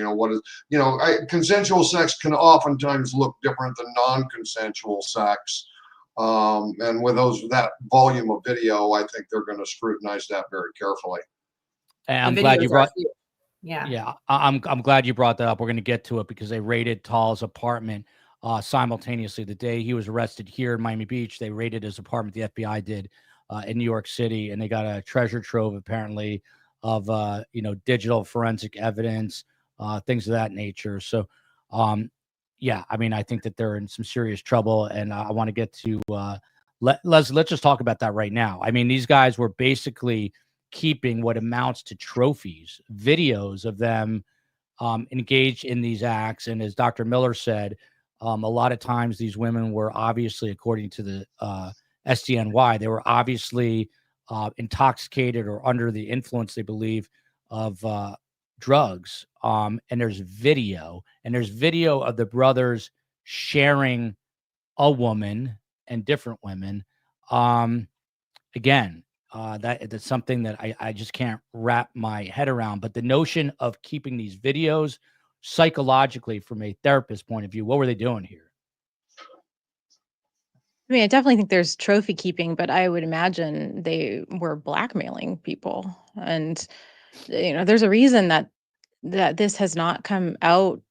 Consensual sex can oftentimes look different than non-consensual sex. And with that volume of video, I think they're going to scrutinize that very carefully. And I'm glad you brought. Yeah, I'm glad you brought that up. We're going to get to it because they raided Tall's apartment simultaneously. The day he was arrested here in Miami Beach, they raided his apartment. The FBI did in New York City, and they got a treasure trove apparently of digital forensic evidence, things of that nature. So. Yeah, I mean, I think that they're in some serious trouble, and I want to get to let's just talk about that right now. I mean, these guys were basically keeping what amounts to trophies, videos of them engaged in these acts, and as Dr. Miller said, a lot of times these women were obviously, according to the SDNY, they were obviously intoxicated or under the influence, they believe, of drugs. And there's video of the brothers sharing a woman and different women. Again, that's something that I just can't wrap my head around. But the notion of keeping these videos psychologically, from a therapist point of view, what were they doing here? I mean, I definitely think there's trophy keeping, but I would imagine they were blackmailing people. And, there's a reason that this has not come out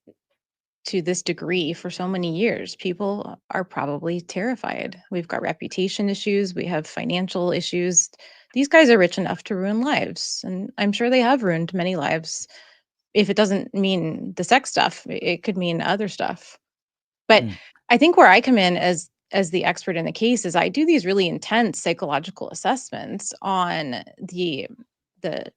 to this degree for so many years. People are probably terrified. We've got reputation issues. We have financial issues. These guys are rich enough to ruin lives. And I'm sure they have ruined many lives. If it doesn't mean the sex stuff, it could mean other stuff. But I think where I come in as the expert in the case is I do these really intense psychological assessments on the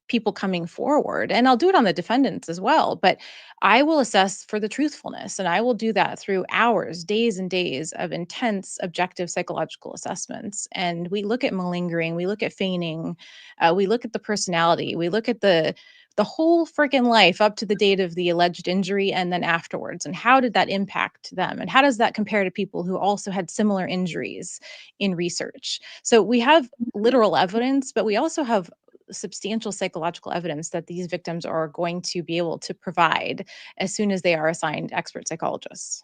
people coming forward, and I'll do it on the defendants as well, but I will assess for the truthfulness, and I will do that through hours, days and days of intense objective psychological assessments. And we look at malingering, we look at feigning, we look at the personality, we look at the whole freaking life up to the date of the alleged injury and then afterwards, and how did that impact them, and how does that compare to people who also had similar injuries in research. So we have literal evidence, but we also have substantial psychological evidence that these victims are going to be able to provide as soon as they are assigned expert psychologists.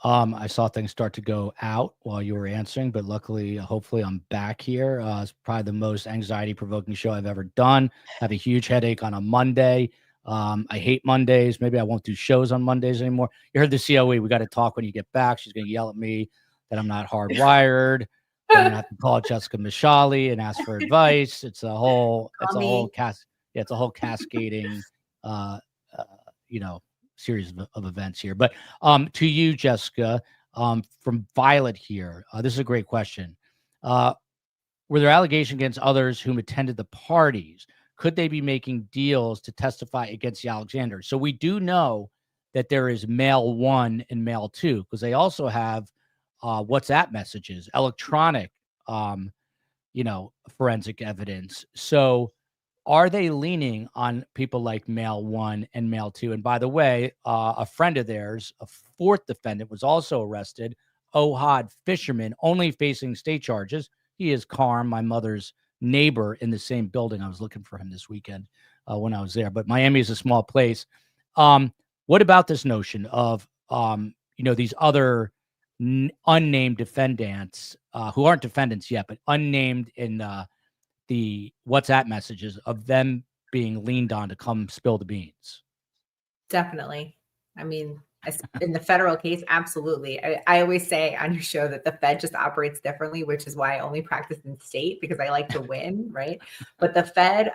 I saw things start to go out while you were answering, but luckily, hopefully I'm back here. It's probably the most anxiety provoking show I've ever done. Have a huge headache on a Monday. I hate Mondays. Maybe I won't do shows on Mondays anymore. You heard the COE. We got to talk when you get back. She's going to yell at me that I'm not hardwired. Then I'm going to have to call Jessica Mishali and ask for advice. It's a whole cascading, you know, series of events here. But to you, Jessica, from Violet here, this is a great question. Were there allegations against others whom attended the parties? Could they be making deals to testify against the Alexanders? So we do know that there is male 1 and male 2, because they also have WhatsApp messages, electronic, forensic evidence. So are they leaning on people like male 1 and male 2? And by the way, a friend of theirs, a 4th defendant, was also arrested, Ohad Fisherman, only facing state charges. He is Carm, my mother's neighbor in the same building. I was looking for him this weekend when I was there. But Miami is a small place. What about this notion of, these other unnamed defendants who aren't defendants yet, but unnamed in the WhatsApp messages of them being leaned on to come spill the beans? Definitely. I mean, in the federal case, absolutely. I always say on your show that the Fed just operates differently, which is why I only practice in state, because I like to win, right? But the Fed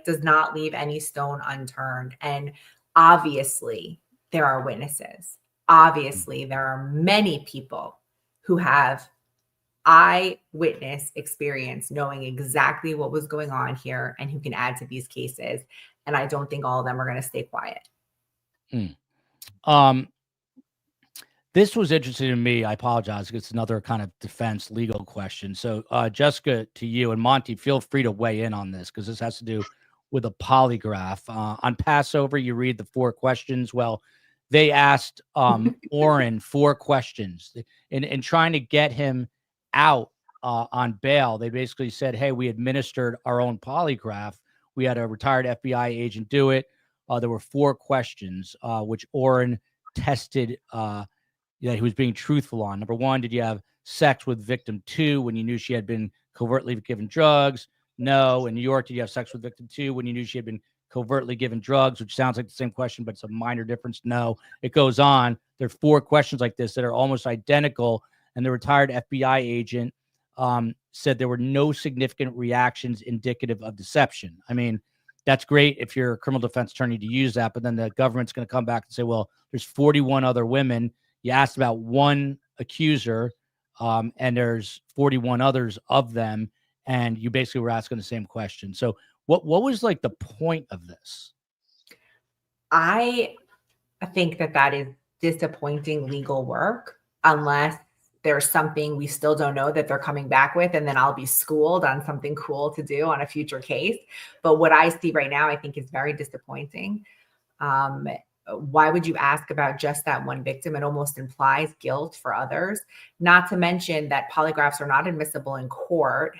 does not leave any stone unturned. And obviously there are witnesses. Obviously there are many people who have eyewitness experience, knowing exactly what was going on here and who can add to these cases. And I don't think all of them are going to stay quiet. This was interesting to me. I apologize. It's another kind of defense legal question. So Jessica, to you, and Monty, feel free to weigh in on this, because this has to do with a polygraph. On Passover, you read the 4 questions. Well, they asked Oren 4 questions in trying to get him out on bail. They basically said, hey, we administered our own polygraph. We had a retired FBI agent do it. There were 4 questions, which Oren tested that he was being truthful on. Number 1, did you have sex with victim 2 when you knew she had been covertly given drugs? No. In New York, did you have sex with victim 2 when you knew she had been covertly given drugs? Which sounds like the same question, but it's a minor difference. No. It goes on. There are 4 questions like this that are almost identical. And the retired FBI agent said there were no significant reactions indicative of deception. I mean, that's great if you're a criminal defense attorney to use that, but then the government's going to come back and say, well, there's 41 other women. You asked about one accuser, and there's 41 others of them, and you basically were asking the same question. So what was like the point of this? I think that is disappointing legal work, unless there's something we still don't know that they're coming back with, and then I'll be schooled on something cool to do on a future case. But what I see right now, I think, is very disappointing. Why would you ask about just that one victim? It almost implies guilt for others, not to mention that polygraphs are not admissible in court.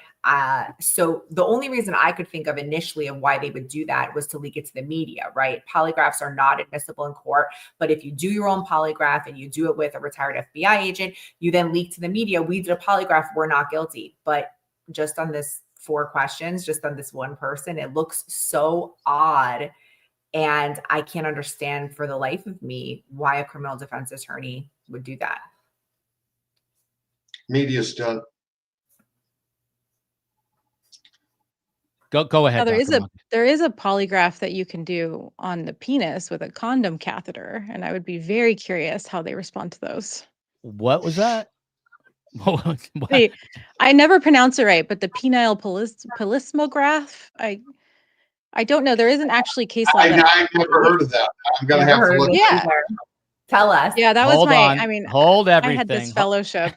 So the only reason I could think of initially of why they would do that was to leak it to the media, right? Polygraphs are not admissible in court, but if you do your own polygraph and you do it with a retired FBI agent, you then leak to the media, we did a polygraph, we're not guilty. But just on this 4 questions, just on this one person, it looks so odd. And I can't understand for the life of me why a criminal defense attorney would do that. Media stunt. Go ahead. Now, there is a polygraph that you can do on the penis with a condom catheter, and I would be very curious how they respond to those. What was that? What? I never pronounce it right, but the penile polismograph. I don't know. There isn't actually case law. I've never heard of that. I'm gonna have to look. Yeah. Tell us. Yeah, that was hold everything. I had this fellowship.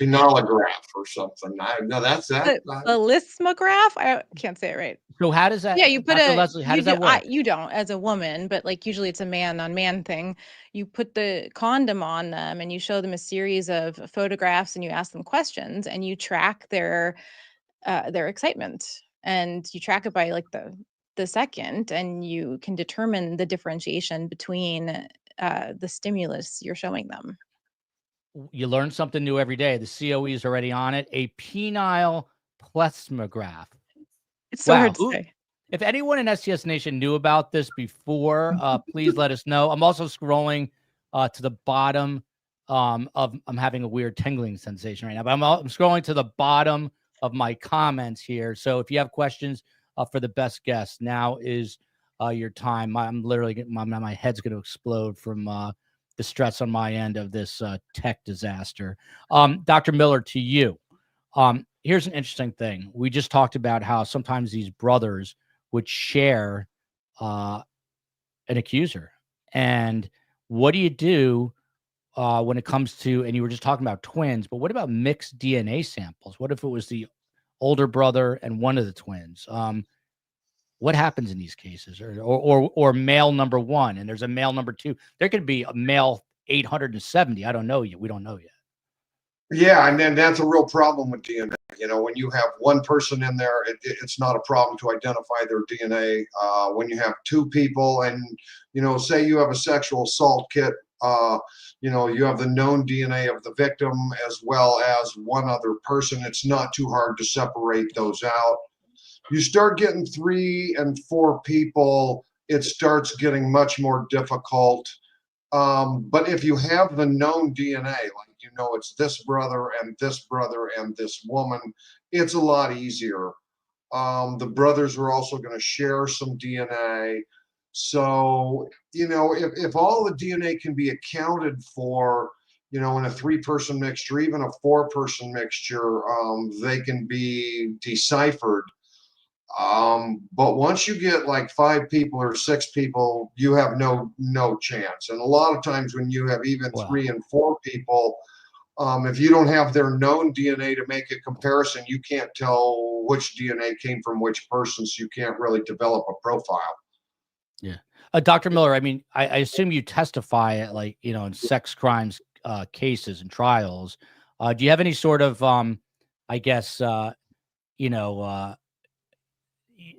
Phenolograph or something. No, that's that. Polismograph? I can't say it right. So how does that? Yeah, you put Leslie, how does that work? You don't as a woman, but like usually it's a man on man thing. You put the condom on them and you show them a series of photographs and you ask them questions and you track their excitement, and you track it by like the second, and you can determine the differentiation between the stimulus you're showing them. you learn something new every day. The COE is already on it. A penile plethysmograph. It's so hard to Wow. say. If anyone in STS Nation knew about this before, please let us know. I'm also scrolling to the bottom of, I'm having a weird tingling sensation right now, but I'm scrolling to the bottom of my comments here. So if you have questions for the best guest, now is your time. I'm literally getting, my head's going to explode from the stress on my end of this tech disaster. Dr. Miller, to you. Here's an interesting thing. We just talked about how sometimes these brothers would share an accuser. And what do you do when it comes to, and you were just talking about twins, but what about mixed DNA samples? What if it was the older brother and one of the twins? What happens in these cases? Or male number one, and there's a male number two. There could be a male 870. I don't know yet. We don't know yet. Yeah, and then that's a real problem with DNA. You know, when you have one person in there, it's not a problem to identify their DNA. When you have two people, and you know, say you have a sexual assault kit, you know, you have the known DNA of the victim as well as one other person. It's not too hard to separate those out. You start getting 3 and 4 people, it starts getting much more difficult. But if you have the known DNA, like you know it's this brother and this brother and this woman, it's a lot easier. The brothers are also going to share some DNA. So, you know, if all the DNA can be accounted for, you know, in a 3-person mixture, even a 4-person mixture, they can be deciphered. But once you get like 5 people or 6 people, you have no chance. And a lot of times when you have even 3 and 4 people, if you don't have their known DNA to make a comparison, you can't tell which DNA came from which person, so you can't really develop a profile. Yeah. Dr. Miller, I mean, I assume you testify at, like, you know, in sex crimes cases and trials. Do you have any sort of, I guess, you know,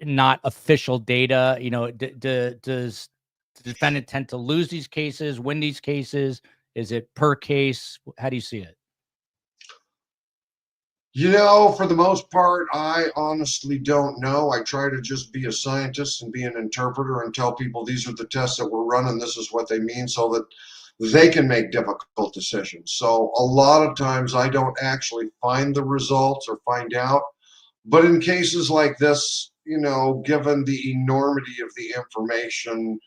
not official data? You know, does the defendant tend to lose these cases, win these cases? Is it per case? How do you see it? You know, for the most part, I honestly don't know. I try to just be a scientist and be an interpreter and tell people these are the tests that we're running, this is what they mean, so that they can make difficult decisions. So a lot of times I don't actually find the results or find out. But in cases like this, you know, given the enormity of the information,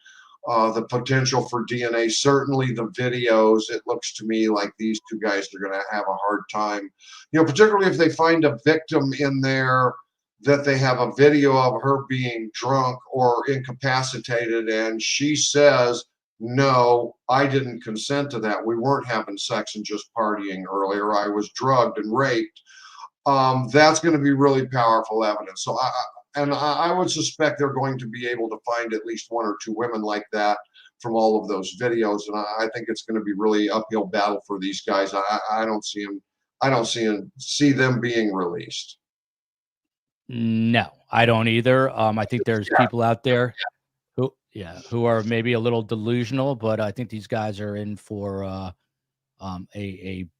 the potential for DNA, certainly the videos, it looks to me like these 2 guys are going to have a hard time. You know, particularly if they find a victim in there that they have a video of her being drunk or incapacitated, and she says, no, I didn't consent to that. We weren't having sex and just partying earlier. I was drugged and raped. That's going to be really powerful evidence. So I would suspect they're going to be able to find at least 1 or 2 women like that from all of those videos, and I think it's going to be really uphill battle for these guys. I don't see them. I don't see them being released. No, I don't either. I think there's people out there who are maybe a little delusional, but I think these guys are in for a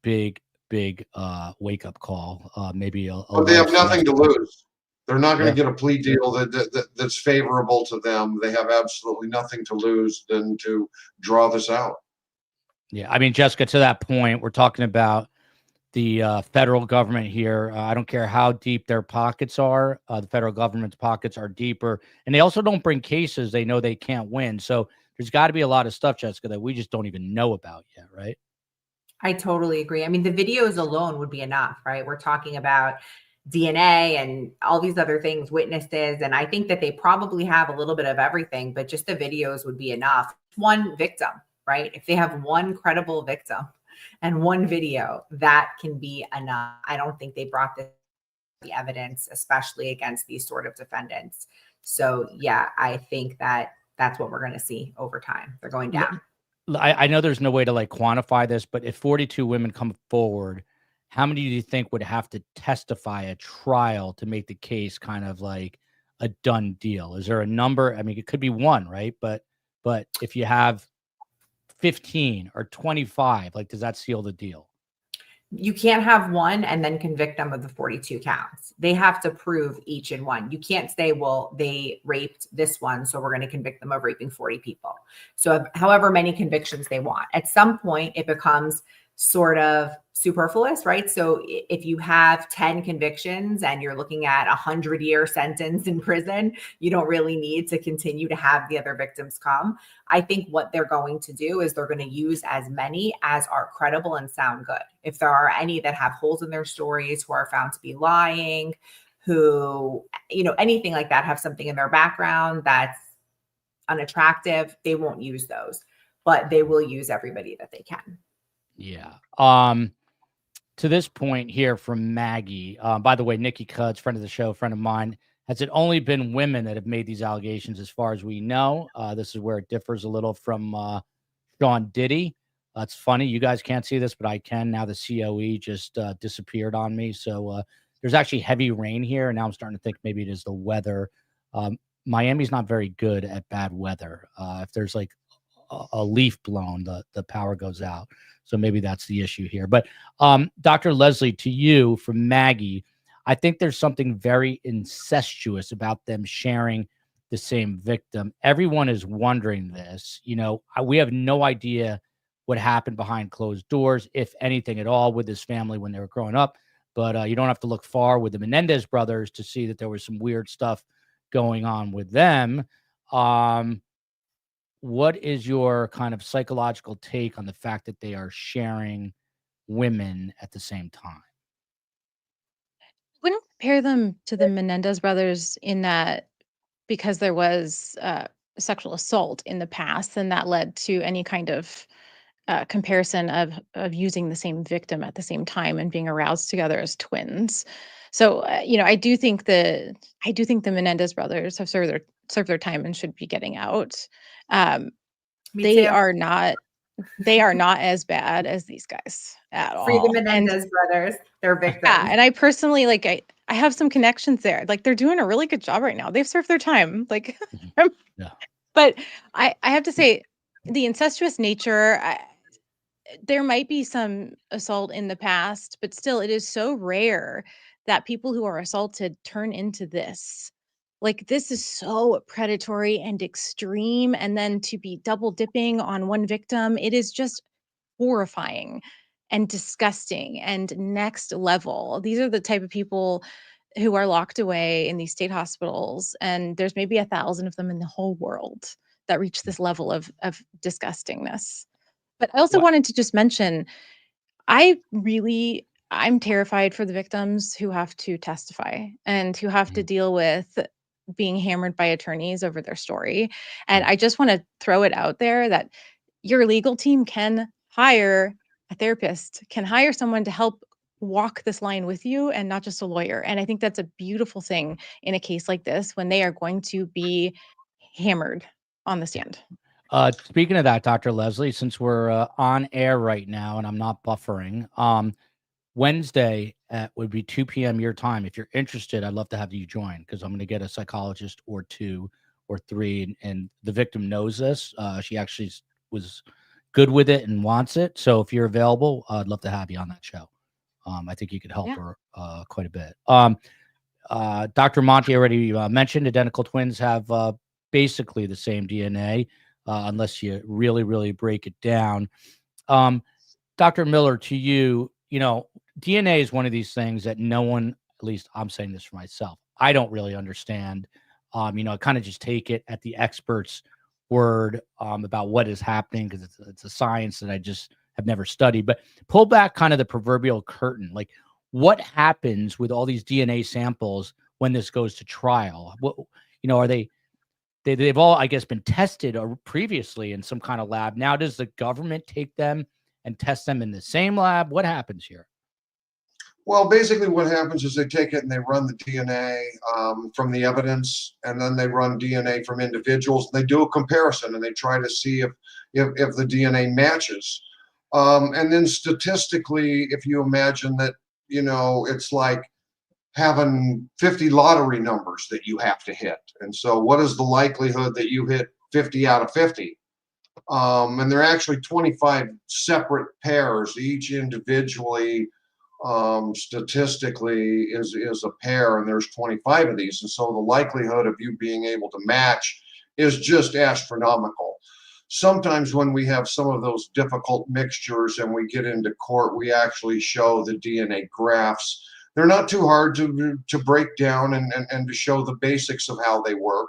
big wake up call. Maybe but they have nothing to lose. They're not going to get a plea deal that's favorable to them. They have absolutely nothing to lose than to draw this out. Yeah, I mean, Jessica, to that point, we're talking about the federal government here. I don't care how deep their pockets are. The federal government's pockets are deeper, and they also don't bring cases they know they can't win. So there's got to be a lot of stuff, Jessica, that we just don't even know about yet, right? I totally agree. I mean, the videos alone would be enough, right? We're talking about DNA and all these other things, witnesses. And I think that they probably have a little bit of everything, but just the videos would be enough. One victim, right? If they have one credible victim and one video, that can be enough. I don't think they brought the evidence, especially against these sort of defendants. So yeah, I think that that's what we're going to see over time. They're going down. I know there's no way to like quantify this, but if 42 women come forward, how many do you think would have to testify at trial to make the case kind of like a done deal? Is there a number? I mean, it could be 1, right? But if you have 15 or 25, like, does that seal the deal? You can't have one and then convict them of the 42 counts. They have to prove each and one. You can't say, well, they raped this one, so we're going to convict them of raping 40 people. So however many convictions they want. At some point, it becomes sort of superfluous, right? So if you have 10 convictions and you're looking at 100-year sentence in prison, you don't really need to continue to have the other victims come. I think what they're going to do is they're going to use as many as are credible and sound good. If there are any that have holes in their stories, who are found to be lying, who, anything like that, have something in their background that's unattractive, they won't use those, but they will use everybody that they can. Yeah. To this point here from Maggie, by the way, Nikki Cuds, friend of the show, friend of mine, has it only been women that have made these allegations as far as we know? This is where it differs a little from Sean Diddy. It's funny. You guys can't see this, but I can. Now the COE just disappeared on me. So there's actually heavy rain here. And now I'm starting to think maybe it is the weather. Miami's not very good at bad weather. If there's like a leaf blown, the power goes out. So maybe that's the issue here. But Dr. Leslie, to you from Maggie, I think there's something very incestuous about them sharing the same victim. Everyone is wondering this. We have no idea what happened behind closed doors, if anything at all, with this family when they were growing up. But you don't have to look far with the Menendez brothers to see that there was some weird stuff going on with them. What is your kind of psychological take on the fact that they are sharing women at the same time? Wouldn't compare them to the Menendez brothers in that because there was sexual assault in the past, and that led to any kind of comparison of using the same victim at the same time and being aroused together as twins. So I do think the Menendez brothers have served their time and should be getting out. Me They too. are not as bad as these guys at all. Free the Menendez brothers. They're victims. Yeah, and I personally I have some connections there. Like, they're doing a really good job right now. They've served their time. Like, Yeah. but I have to say, the incestuous nature, there might be some assault in the past, but still, it is so rare that people who are assaulted turn into this. Like, this is so predatory and extreme. And then to be double dipping on one victim, it is just horrifying and disgusting and next level. These are the type of people who are locked away in these state hospitals, and there's maybe 1,000 of them in the whole world that reach this level of disgustingness. But I also wanted to just mention, I'm terrified for the victims who have to testify and who have to deal with being hammered by attorneys over their story. And I just want to throw it out there that your legal team can hire a therapist, can hire someone to help walk this line with you, and not just a lawyer. And I think that's a beautiful thing in a case like this, when they are going to be hammered on the stand. Speaking of that, Dr. Leslie, since we're on air right now and I'm not buffering, Wednesday would be 2 p.m. your time. If you're interested, I'd love to have you join, because I'm going to get a psychologist or 2 or 3, and the victim knows this. She actually was good with it and wants it. So if you're available, I'd love to have you on that show. I think you could help her quite a bit. Dr. Monty already mentioned identical twins have basically the same DNA, unless you really, really break it down. Dr. Miller, to you, DNA is one of these things that no one, at least I'm saying this for myself, I don't really understand. I kind of just take it at the expert's word about what is happening, because it's a science that I just have never studied. But pull back kind of the proverbial curtain. Like, what happens with all these DNA samples when this goes to trial? What, are they've all, I guess, been tested previously in some kind of lab. Now, does the government take them and test them in the same lab? What happens here? Well, basically what happens is they take it and they run the DNA from the evidence, and then they run DNA from individuals. They do a comparison and they try to see if the DNA matches. And then statistically, if you imagine that, it's like having 50 lottery numbers that you have to hit. And so what is the likelihood that you hit 50 out of 50? And they're actually 25 separate pairs, each individually statistically is a pair, and there's 25 of these, and so the likelihood of you being able to match is just astronomical. Sometimes when we have some of those difficult mixtures and we get into court, we actually show the DNA graphs. They're not too hard to break down and to show the basics of how they work.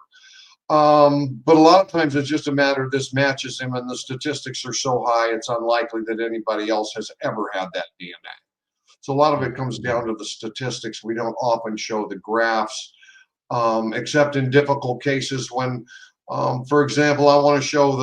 But a lot of times it's just a matter of this matches him, and the statistics are so high, it's unlikely that anybody else has ever had that DNA. So a lot of it comes down to the statistics. We don't often show the graphs, except in difficult cases when, for example, I want to show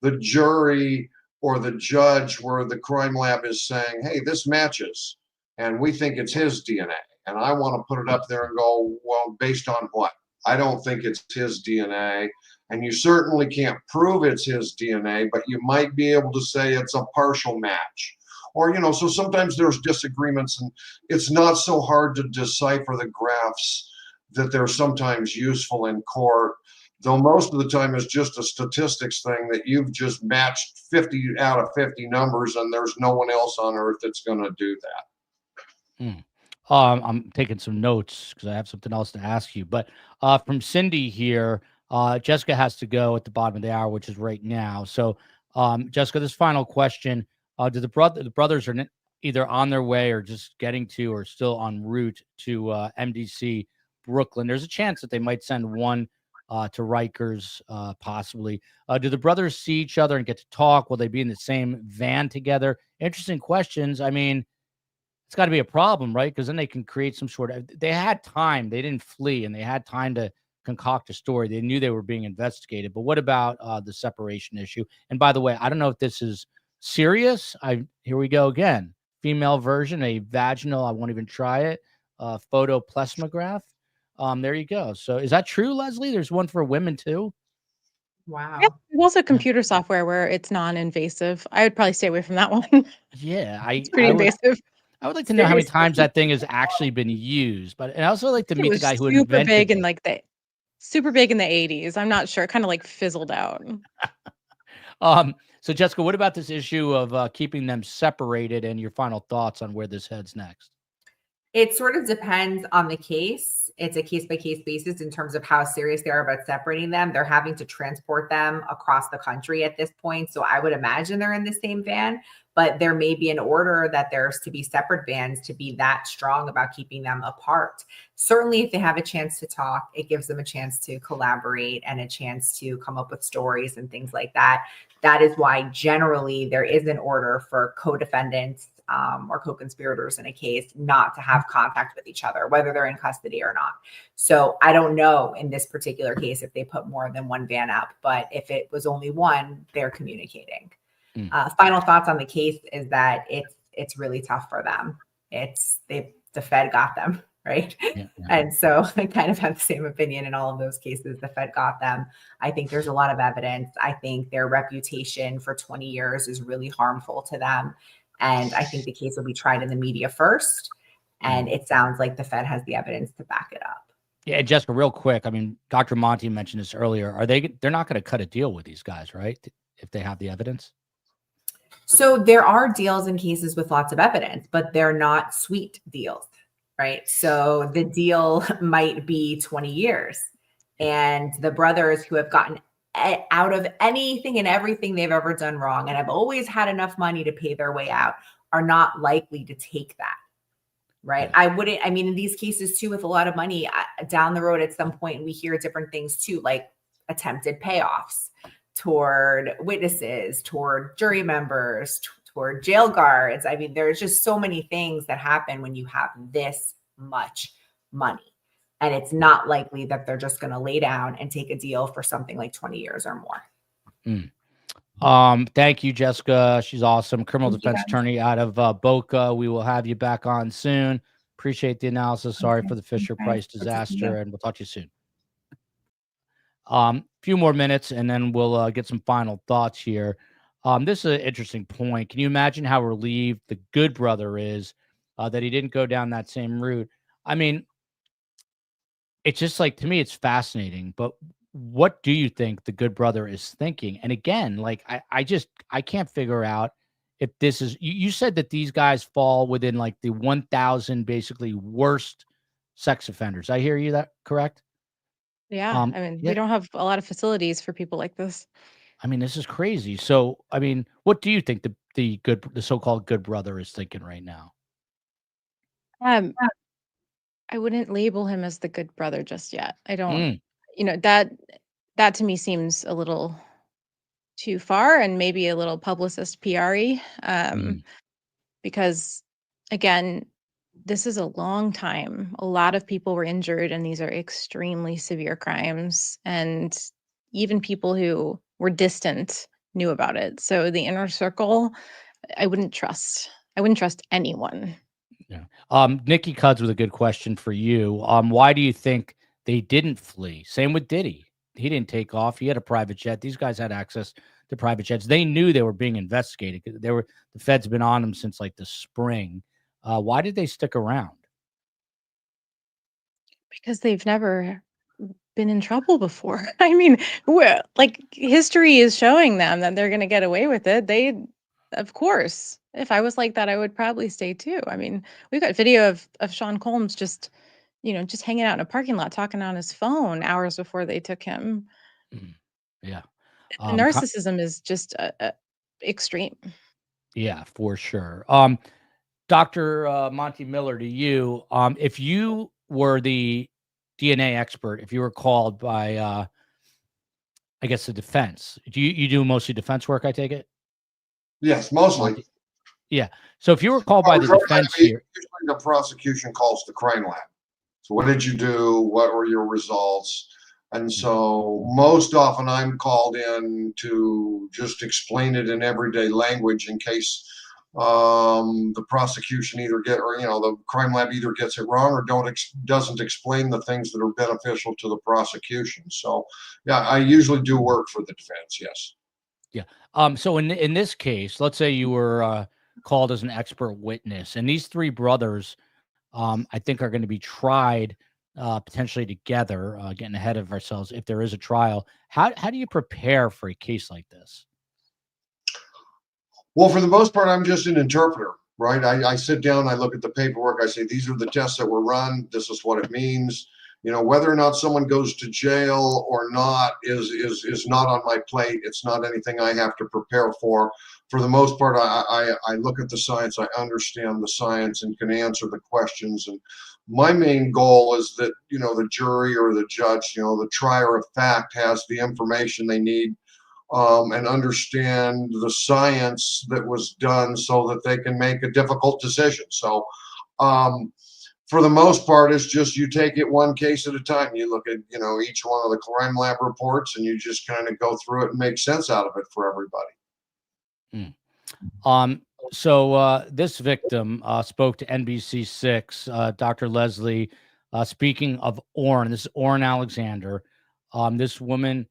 the jury or the judge where the crime lab is saying, hey, this matches, and we think it's his DNA. And I want to put it up there and go, well, based on what? I don't think it's his DNA. And you certainly can't prove it's his DNA, but you might be able to say it's a partial match. Or, so sometimes there's disagreements, and it's not so hard to decipher the graphs that they're sometimes useful in court, though most of the time it's just a statistics thing that you've just matched 50 out of 50 numbers, and there's no one else on earth that's going to do that. I'm taking some notes because I have something else to ask you. But from Cindy here, Jessica has to go at the bottom of the hour, which is right now. So, Jessica, this final question. Do the brothers are either on their way or just getting to or still en route to MDC Brooklyn? There's a chance that they might send one to Rikers, possibly. Do the brothers see each other and get to talk? Will they be in the same van together? Interesting questions. I mean, it's got to be a problem, right? Because then they can create some sort of. They had time. They didn't flee, and they had time to concoct a story. They knew they were being investigated. But what about the separation issue? And by the way, I don't know if this is serious. Here we go again. Female version, a vaginal. I won't even try it. Photoplethysmograph. There you go. So is that true, Leslie? There's one for women too. Wow. Yeah, there's also computer software where it's non-invasive. I would probably stay away from that one. Yeah, It's pretty invasive. I would like to know how many times that thing has actually been used, but I also like to meet the guy who super invented big it. super big in the 80s. I'm not sure. It kind of like fizzled out. So Jessica, what about this issue of keeping them separated, and your final thoughts on where this heads next? It sort of depends on the case. It's a case-by-case basis in terms of how serious they are about separating them. They're having to transport them across the country at this point. So I would imagine they're in the same van, but there may be an order that there's to be separate vans to be that strong about keeping them apart. Certainly, if they have a chance to talk, it gives them a chance to collaborate and a chance to come up with stories and things like that. That is why generally there is an order for co-defendants or co-conspirators in a case not to have contact with each other, whether they're in custody or not. So I don't know in this particular case if they put more than one van up, but if it was only one, they're communicating. Final thoughts on the case is that it's really tough for them. The Fed got them, right? Yeah. And so I kind of have the same opinion in all of those cases. The Fed got them. I think there's a lot of evidence. I think their reputation for 20 years is really harmful to them. And I think the case will be tried in the media first. And it sounds like the Fed has the evidence to back it up. Yeah, Jessica, real quick. I mean, Dr. Monty mentioned this earlier. They're not going to cut a deal with these guys, right? If they have the evidence. So there are deals in cases with lots of evidence, but they're not sweet deals, right? So the deal might be 20 years. And the brothers who have gotten out of anything and everything they've ever done wrong and have always had enough money to pay their way out are not likely to take that, right? I mean, in these cases too, with a lot of money down the road at some point, we hear different things too, like attempted payoffs toward witnesses, toward jury members, toward jail guards. I mean, there's just so many things that happen when you have this much money. And it's not likely that they're just going to lay down and take a deal for something like 20 years or more. Thank you, Jessica. She's awesome. Criminal defense attorney out of Boca. We will have you back on soon. Appreciate the analysis. Sorry for the Fisher Price disaster, and we'll talk to you soon. Few more minutes, and then we'll get some final thoughts here. This is an interesting point. Can you imagine how relieved the good brother is that he didn't go down that same route? I mean, it's just like, to me, it's fascinating. But what do you think the good brother is thinking? And again, like, I can't figure out if this is, you said that these guys fall within like the 1,000 basically worst sex offenders. I hear you, that correct? Yeah, I mean, we Yeah. don't have a lot of facilities for people like this. I mean, this is crazy. So, I mean, what do you think the so-called good brother is thinking right now? Um, I wouldn't label him as the good brother just yet. I don't, Mm, that to me seems a little too far and maybe a little publicist PR-y, mm, because again, this is a long time. A lot of people were injured, and these are extremely severe crimes. And even people who were distant knew about it. So the inner circle, I wouldn't trust. I wouldn't trust anyone. yeah. Nikki Cuds with a good question for you. Why do you think they didn't flee? Same with Diddy. He didn't take off. He had a private jet. These guys had access to private jets. They knew they were being investigated. The feds been on them since like the spring. Why did they stick around? Because they've never been in trouble before. I mean, like history is showing them that they're going to get away with it. Of course, if I was like that, I would probably stay too. I mean, we've got video of Sean Combs just, just hanging out in a parking lot talking on his phone hours before they took him. Mm, yeah. The narcissism is just extreme. Yeah, for sure. Dr. Monty Miller, to you, if you were the DNA expert, if you were called by, I guess, the defense, you do mostly defense work? I take it. Yes, mostly. Monty? Yeah. So if you were called by the defense here, Usually the prosecution calls the crime lab. So what did you do? What were your results? And so most often I'm called in to just explain it in everyday language in case the prosecution either the crime lab either gets it wrong or doesn't explain the things that are beneficial to the prosecution. So yeah, I usually do work for the defense. Yes. yeah. So in this case, let's say you were called as an expert witness, and these three brothers, I think, are going to be tried potentially together. Getting ahead of ourselves, if there is a trial, how do you prepare for a case like this? Well, for the most part, I'm just an interpreter, right? I sit down, I look at the paperwork, I say, these are the tests that were run, this is what it means. Whether or not someone goes to jail or not is not on my plate. It's not anything I have to prepare for. For the most part, I look at the science, I understand the science and can answer the questions. And my main goal is that, the jury or the judge, the trier of fact has the information they need and understand the science that was done so that they can make a difficult decision. So, for the most part, it's just you take it one case at a time. You look at, each one of the crime lab reports and you just kind of go through it and make sense out of it for everybody. So this victim spoke to NBC6, Dr. Leslie, speaking of Oren. This is Oren Alexander. This woman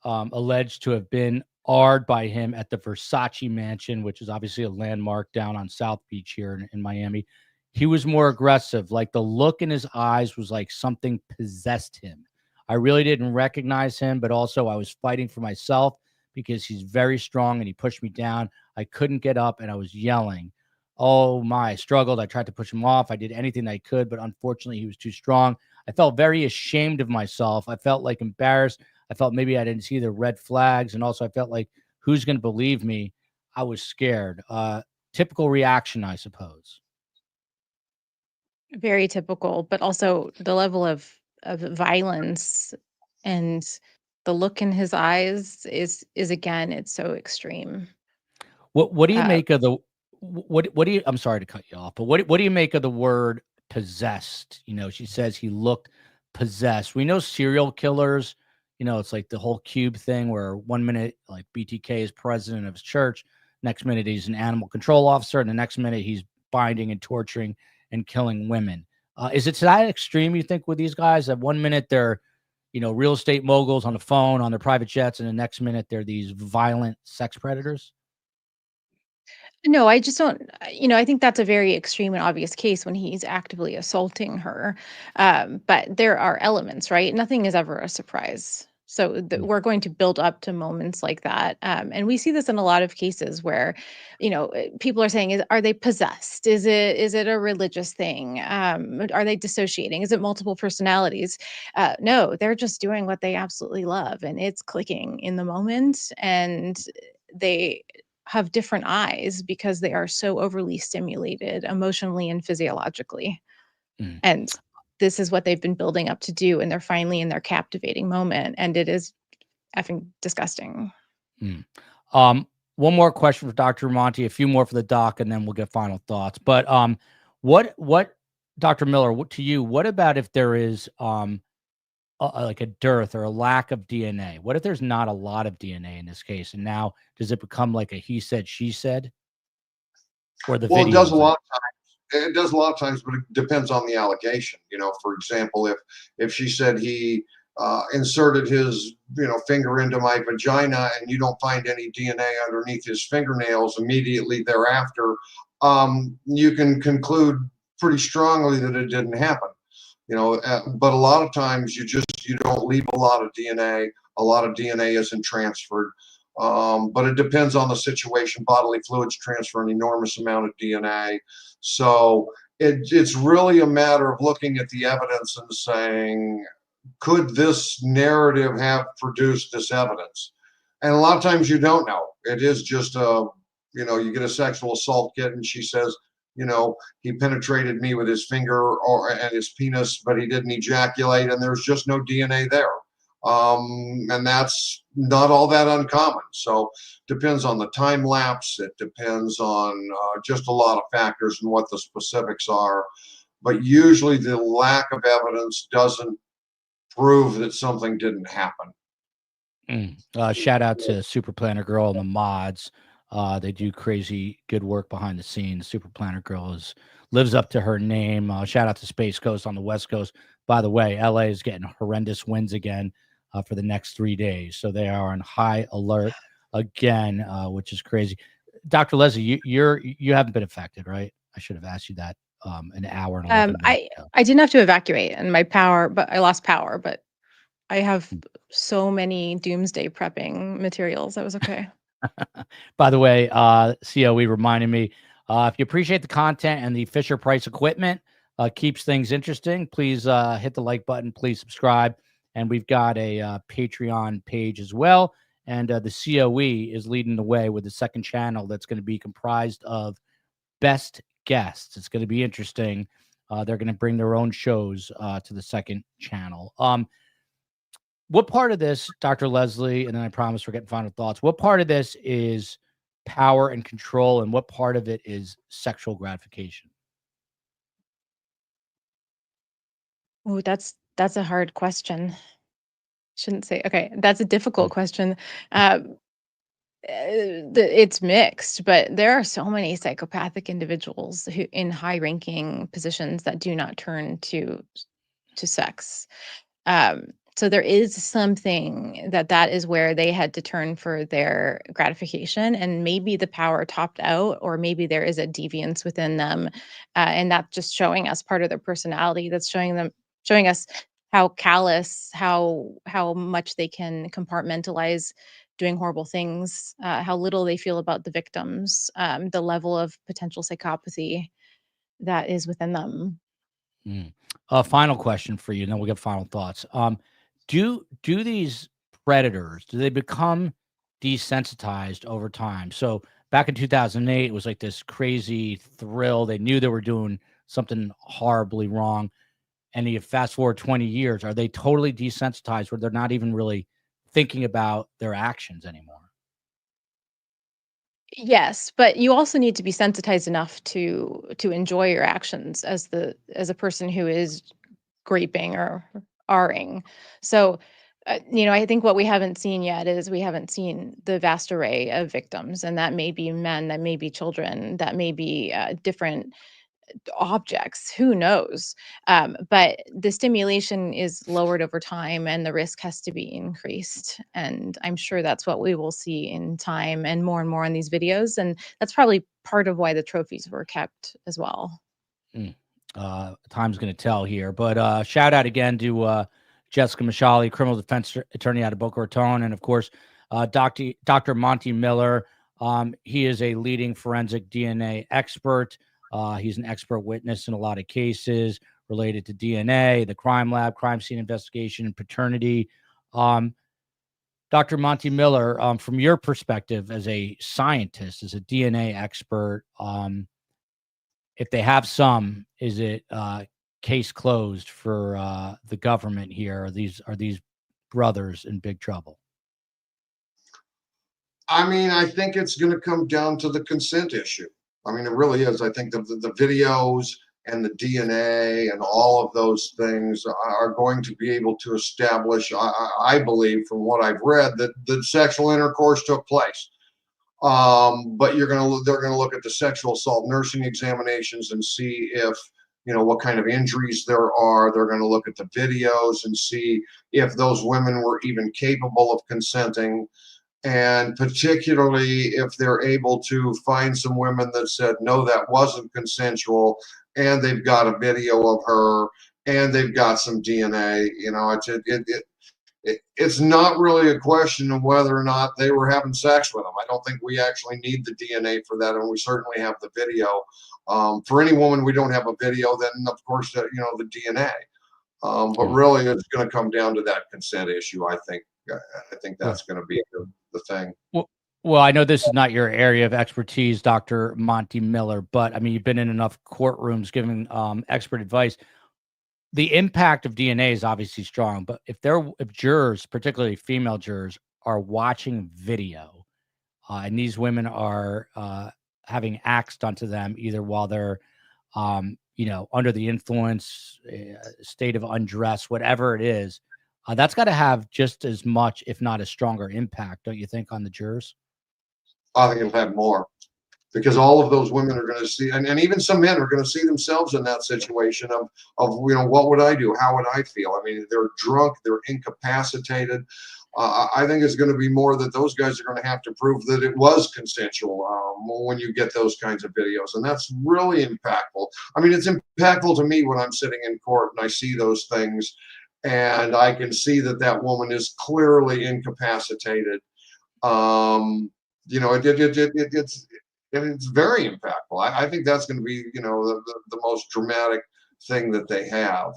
alleged to have been AR'd by him at the Versace mansion, which is obviously a landmark down on South Beach here in Miami. He was more aggressive. Like the look in his eyes was like something possessed him. I really didn't recognize him, but also I was fighting for myself because he's very strong and he pushed me down. I couldn't get up and I was yelling. Oh my, I struggled. I tried to push him off. I did anything I could, but unfortunately he was too strong. I felt very ashamed of myself. I felt like embarrassed. I felt maybe I didn't see the red flags. And also I felt like, who's going to believe me? I was scared. Typical reaction, I suppose. Very typical, but also the level of violence and the look in his eyes is again, it's so extreme. What do you Uh, make of the what do you I'm sorry to cut you off, but what do you make of the word possessed? She says he looked possessed. We know serial killers, it's like the whole cube thing where 1 minute like BTK is president of his church, next minute he's an animal control officer, and the next minute he's binding and torturing and killing women. Is it to that extreme, you think, with these guys? That 1 minute they're, real estate moguls on the phone, on their private jets, and the next minute they're these violent sex predators? no, I just don't. I think that's a very extreme and obvious case when he's actively assaulting her. But there are elements, right? Nothing is ever a surprise. So we're going to build up to moments like that. And we see this in a lot of cases where, people are saying, are they possessed? Is it a religious thing? Are they dissociating? Is it multiple personalities? No, they're just doing what they absolutely love, and it's clicking in the moment. And they have different eyes because they are so overly stimulated emotionally and physiologically. Mm. And this is what they've been building up to do, and they're finally in their captivating moment, and it is effing disgusting. Mm. One more question for Dr. Monty, a few more for the doc, and then we'll get final thoughts. But what Dr. Miller, to you, what about if there is like a dearth or a lack of DNA? What if there's not a lot of DNA in this case, and now does it become like a he said, she said, or the Well, it does a videos? lot of times. It does a lot of times, but it depends on the allegation. For example, if she said he inserted his finger into my vagina and you don't find any DNA underneath his fingernails immediately thereafter, you can conclude pretty strongly that it didn't happen. But a lot of times you don't leave a lot of DNA. A lot of DNA isn't transferred. But it depends on the situation. Bodily fluids transfer an enormous amount of DNA. So it's really a matter of looking at the evidence and saying, could this narrative have produced this evidence? And a lot of times you don't know. It is just you get a sexual assault kit and she says, he penetrated me with his finger and his penis, but he didn't ejaculate, and there's just no DNA there. And that's not all that uncommon. So depends on the time lapse. It depends on just a lot of factors and what the specifics are. But usually the lack of evidence doesn't prove that something didn't happen. Shout out to Super Planner Girl and the mods. They do crazy good work behind the scenes. Super Planner Girl lives up to her name. Shout out to Space Coast on the West Coast. By the way, LA is getting horrendous winds again for the next 3 days. So they are on high alert again, which is crazy. Dr. Leslie, you haven't been affected, right? I should have asked you that an hour and 11 minutes ago. I didn't have to evacuate, and I lost power, but I have so many doomsday prepping materials. That was okay. By the way, COE reminded me, if you appreciate the content and the Fisher Price equipment keeps things interesting, please hit the like button. Please subscribe. And we've got a Patreon page as well. And the COE is leading the way with the second channel that's going to be comprised of best guests. It's going to be interesting. They're going to bring their own shows to the second channel. What part of this, Dr. Leslie, and then I promise we're getting final thoughts, what part of this is power and control, and what part of it is sexual gratification? Oh, that's a hard question. Shouldn't say. Okay, that's a difficult question. It's mixed, but there are so many psychopathic individuals who in high-ranking positions that do not turn to sex. So there is something that is where they had to turn for their gratification, and maybe the power topped out, or maybe there is a deviance within them, and that's just showing us part of their personality. That's showing us how callous, how much they can compartmentalize doing horrible things, how little they feel about the victims, the level of potential psychopathy that is within them. Final question for you, and then we'll get final thoughts. Do these predators, do they become desensitized over time? So back in 2008, it was like this crazy thrill. They knew they were doing something horribly wrong. And you fast forward 20 years, are they totally desensitized where they're not even really thinking about their actions anymore? Yes, but you also need to be sensitized enough to enjoy your actions as a person who is graping or R-ing. So, I think what we haven't seen yet is we haven't seen the vast array of victims, and that may be men, that may be children, that may be different objects, who knows? But the stimulation is lowered over time, and the risk has to be increased. And I'm sure that's what we will see in time and more in these videos. And that's probably part of why the trophies were kept as well. Time's going to tell here, but shout out again to Jessica Mashali, criminal defense attorney out of Boca Raton, and of course, Dr. Monty Miller. He is a leading forensic DNA expert. He's an expert witness in a lot of cases related to DNA, the crime lab, crime scene investigation, and paternity. Dr. Monty Miller, from your perspective as a scientist, as a DNA expert, if they have some, is it case closed for the government here? Are these brothers in big trouble? I mean, I think it's going to come down to the consent issue. I mean, it really is. I think the videos and the DNA and all of those things are going to be able to establish, I believe, from what I've read, that sexual intercourse took place. But they're going to look at the sexual assault nursing examinations and see if, what kind of injuries there are. They're going to look at the videos and see if those women were even capable of consenting. And particularly if they're able to find some women that said, no, that wasn't consensual, and they've got a video of her, and they've got some DNA, it's not really a question of whether or not they were having sex with them. I don't think we actually need the DNA for that, and we certainly have the video. For any woman we don't have a video, then of course, the DNA. But really, it's going to come down to that consent issue, I think. I think that's going to be the thing. Well, I know this is not your area of expertise, Dr. Monty Miller, but I mean, you've been in enough courtrooms giving expert advice. The impact of DNA is obviously strong, but if jurors, particularly female jurors, are watching video, and these women are having acts done to them, either while they're under the influence, state of undress, whatever it is, that's got to have just as much, if not a stronger impact, don't you think, on the jurors? I think it'll have more, because all of those women are going to see, and even some men are going to see themselves in that situation of what would I do? How would I feel? I mean, they're drunk, they're incapacitated. I think it's going to be more that those guys are going to have to prove that it was consensual when you get those kinds of videos. And that's really impactful. I mean, it's impactful to me when I'm sitting in court and I see those things, and I can see that woman is clearly incapacitated. It's very impactful. I think that's going to be, the most dramatic thing that they have.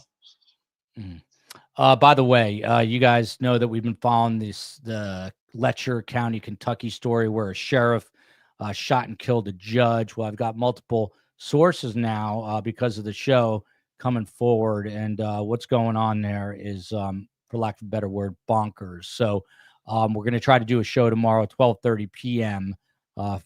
By the way, you guys know that we've been following the Letcher County, Kentucky story where a sheriff shot and killed a judge. Well, I've got multiple sources now because of the show coming forward, and what's going on there is, for lack of a better word, bonkers. So we're going to try to do a show tomorrow at 12:30 p.m.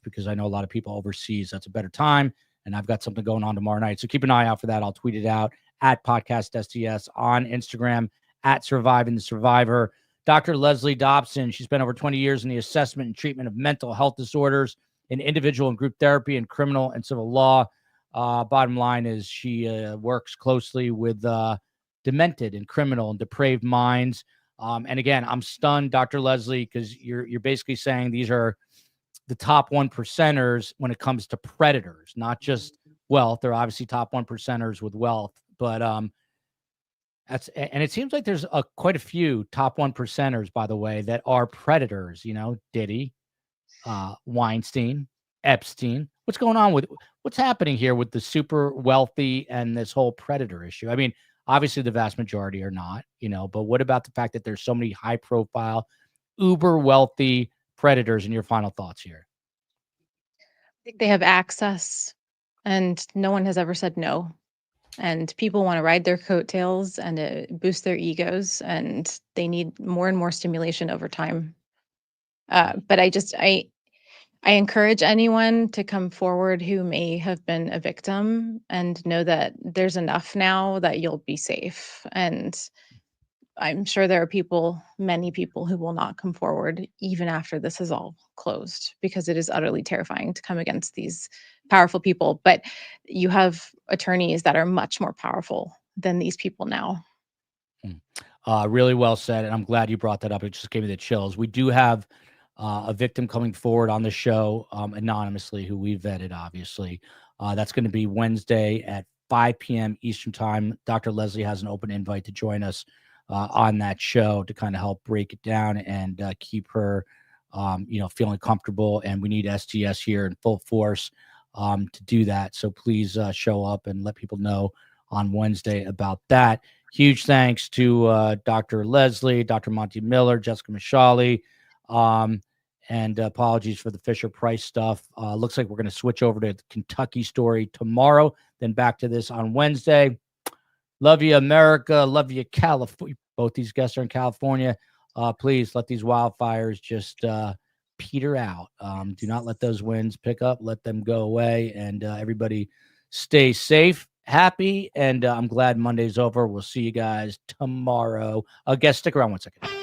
Because I know a lot of people overseas, that's a better time, and I've got something going on tomorrow night. So keep an eye out for that. I'll tweet it out at Podcast STS on Instagram, at Surviving the Survivor. Dr. Leslie Dobson, she's been over 20 years in the assessment and treatment of mental health disorders in individual and group therapy and criminal and civil law. Bottom line is she works closely with demented and criminal and depraved minds. And again, I'm stunned, Dr. Leslie, because you're basically saying these are the top 1%ers when it comes to predators, not just wealth. They're obviously top 1%ers with wealth, but and it seems like there's quite a few top 1%ers, by the way, that are predators. Diddy, Weinstein, Epstein. What's happening here with the super wealthy and this whole predator issue? I mean, obviously the vast majority are not, but what about the fact that there's so many high profile, uber wealthy predators? And your final thoughts here? I think they have access, and no one has ever said no. And people want to ride their coattails and boost their egos, and they need more and more stimulation over time. But I encourage anyone to come forward who may have been a victim and know that there's enough now that you'll be safe. And I'm sure there are many people who will not come forward even after this is all closed, because it is utterly terrifying to come against these powerful people. But you have attorneys that are much more powerful than these people now. Really well said. And I'm glad you brought that up. It just gave me the chills. We do have a victim coming forward on the show anonymously, who we vetted, obviously. That's going to be Wednesday at 5 p.m. Eastern time. Dr. Leslie has an open invite to join us on that show to kind of help break it down and keep her, feeling comfortable. And we need STS here in full force to do that. So please show up and let people know on Wednesday about that. Huge thanks to Dr. Leslie, Dr. Monty Miller, Jessica Mashali, and apologies for the Fisher Price stuff. Looks like we're going to switch over to the Kentucky story tomorrow, then back to this on Wednesday. Love you, America. Love you, California. Both these guests are in California. Please let these wildfires just peter out. Do not let those winds pick up. Let them go away. And everybody stay safe, happy. And I'm glad Monday's over. We'll see you guys tomorrow. Guys, stick around 1 second.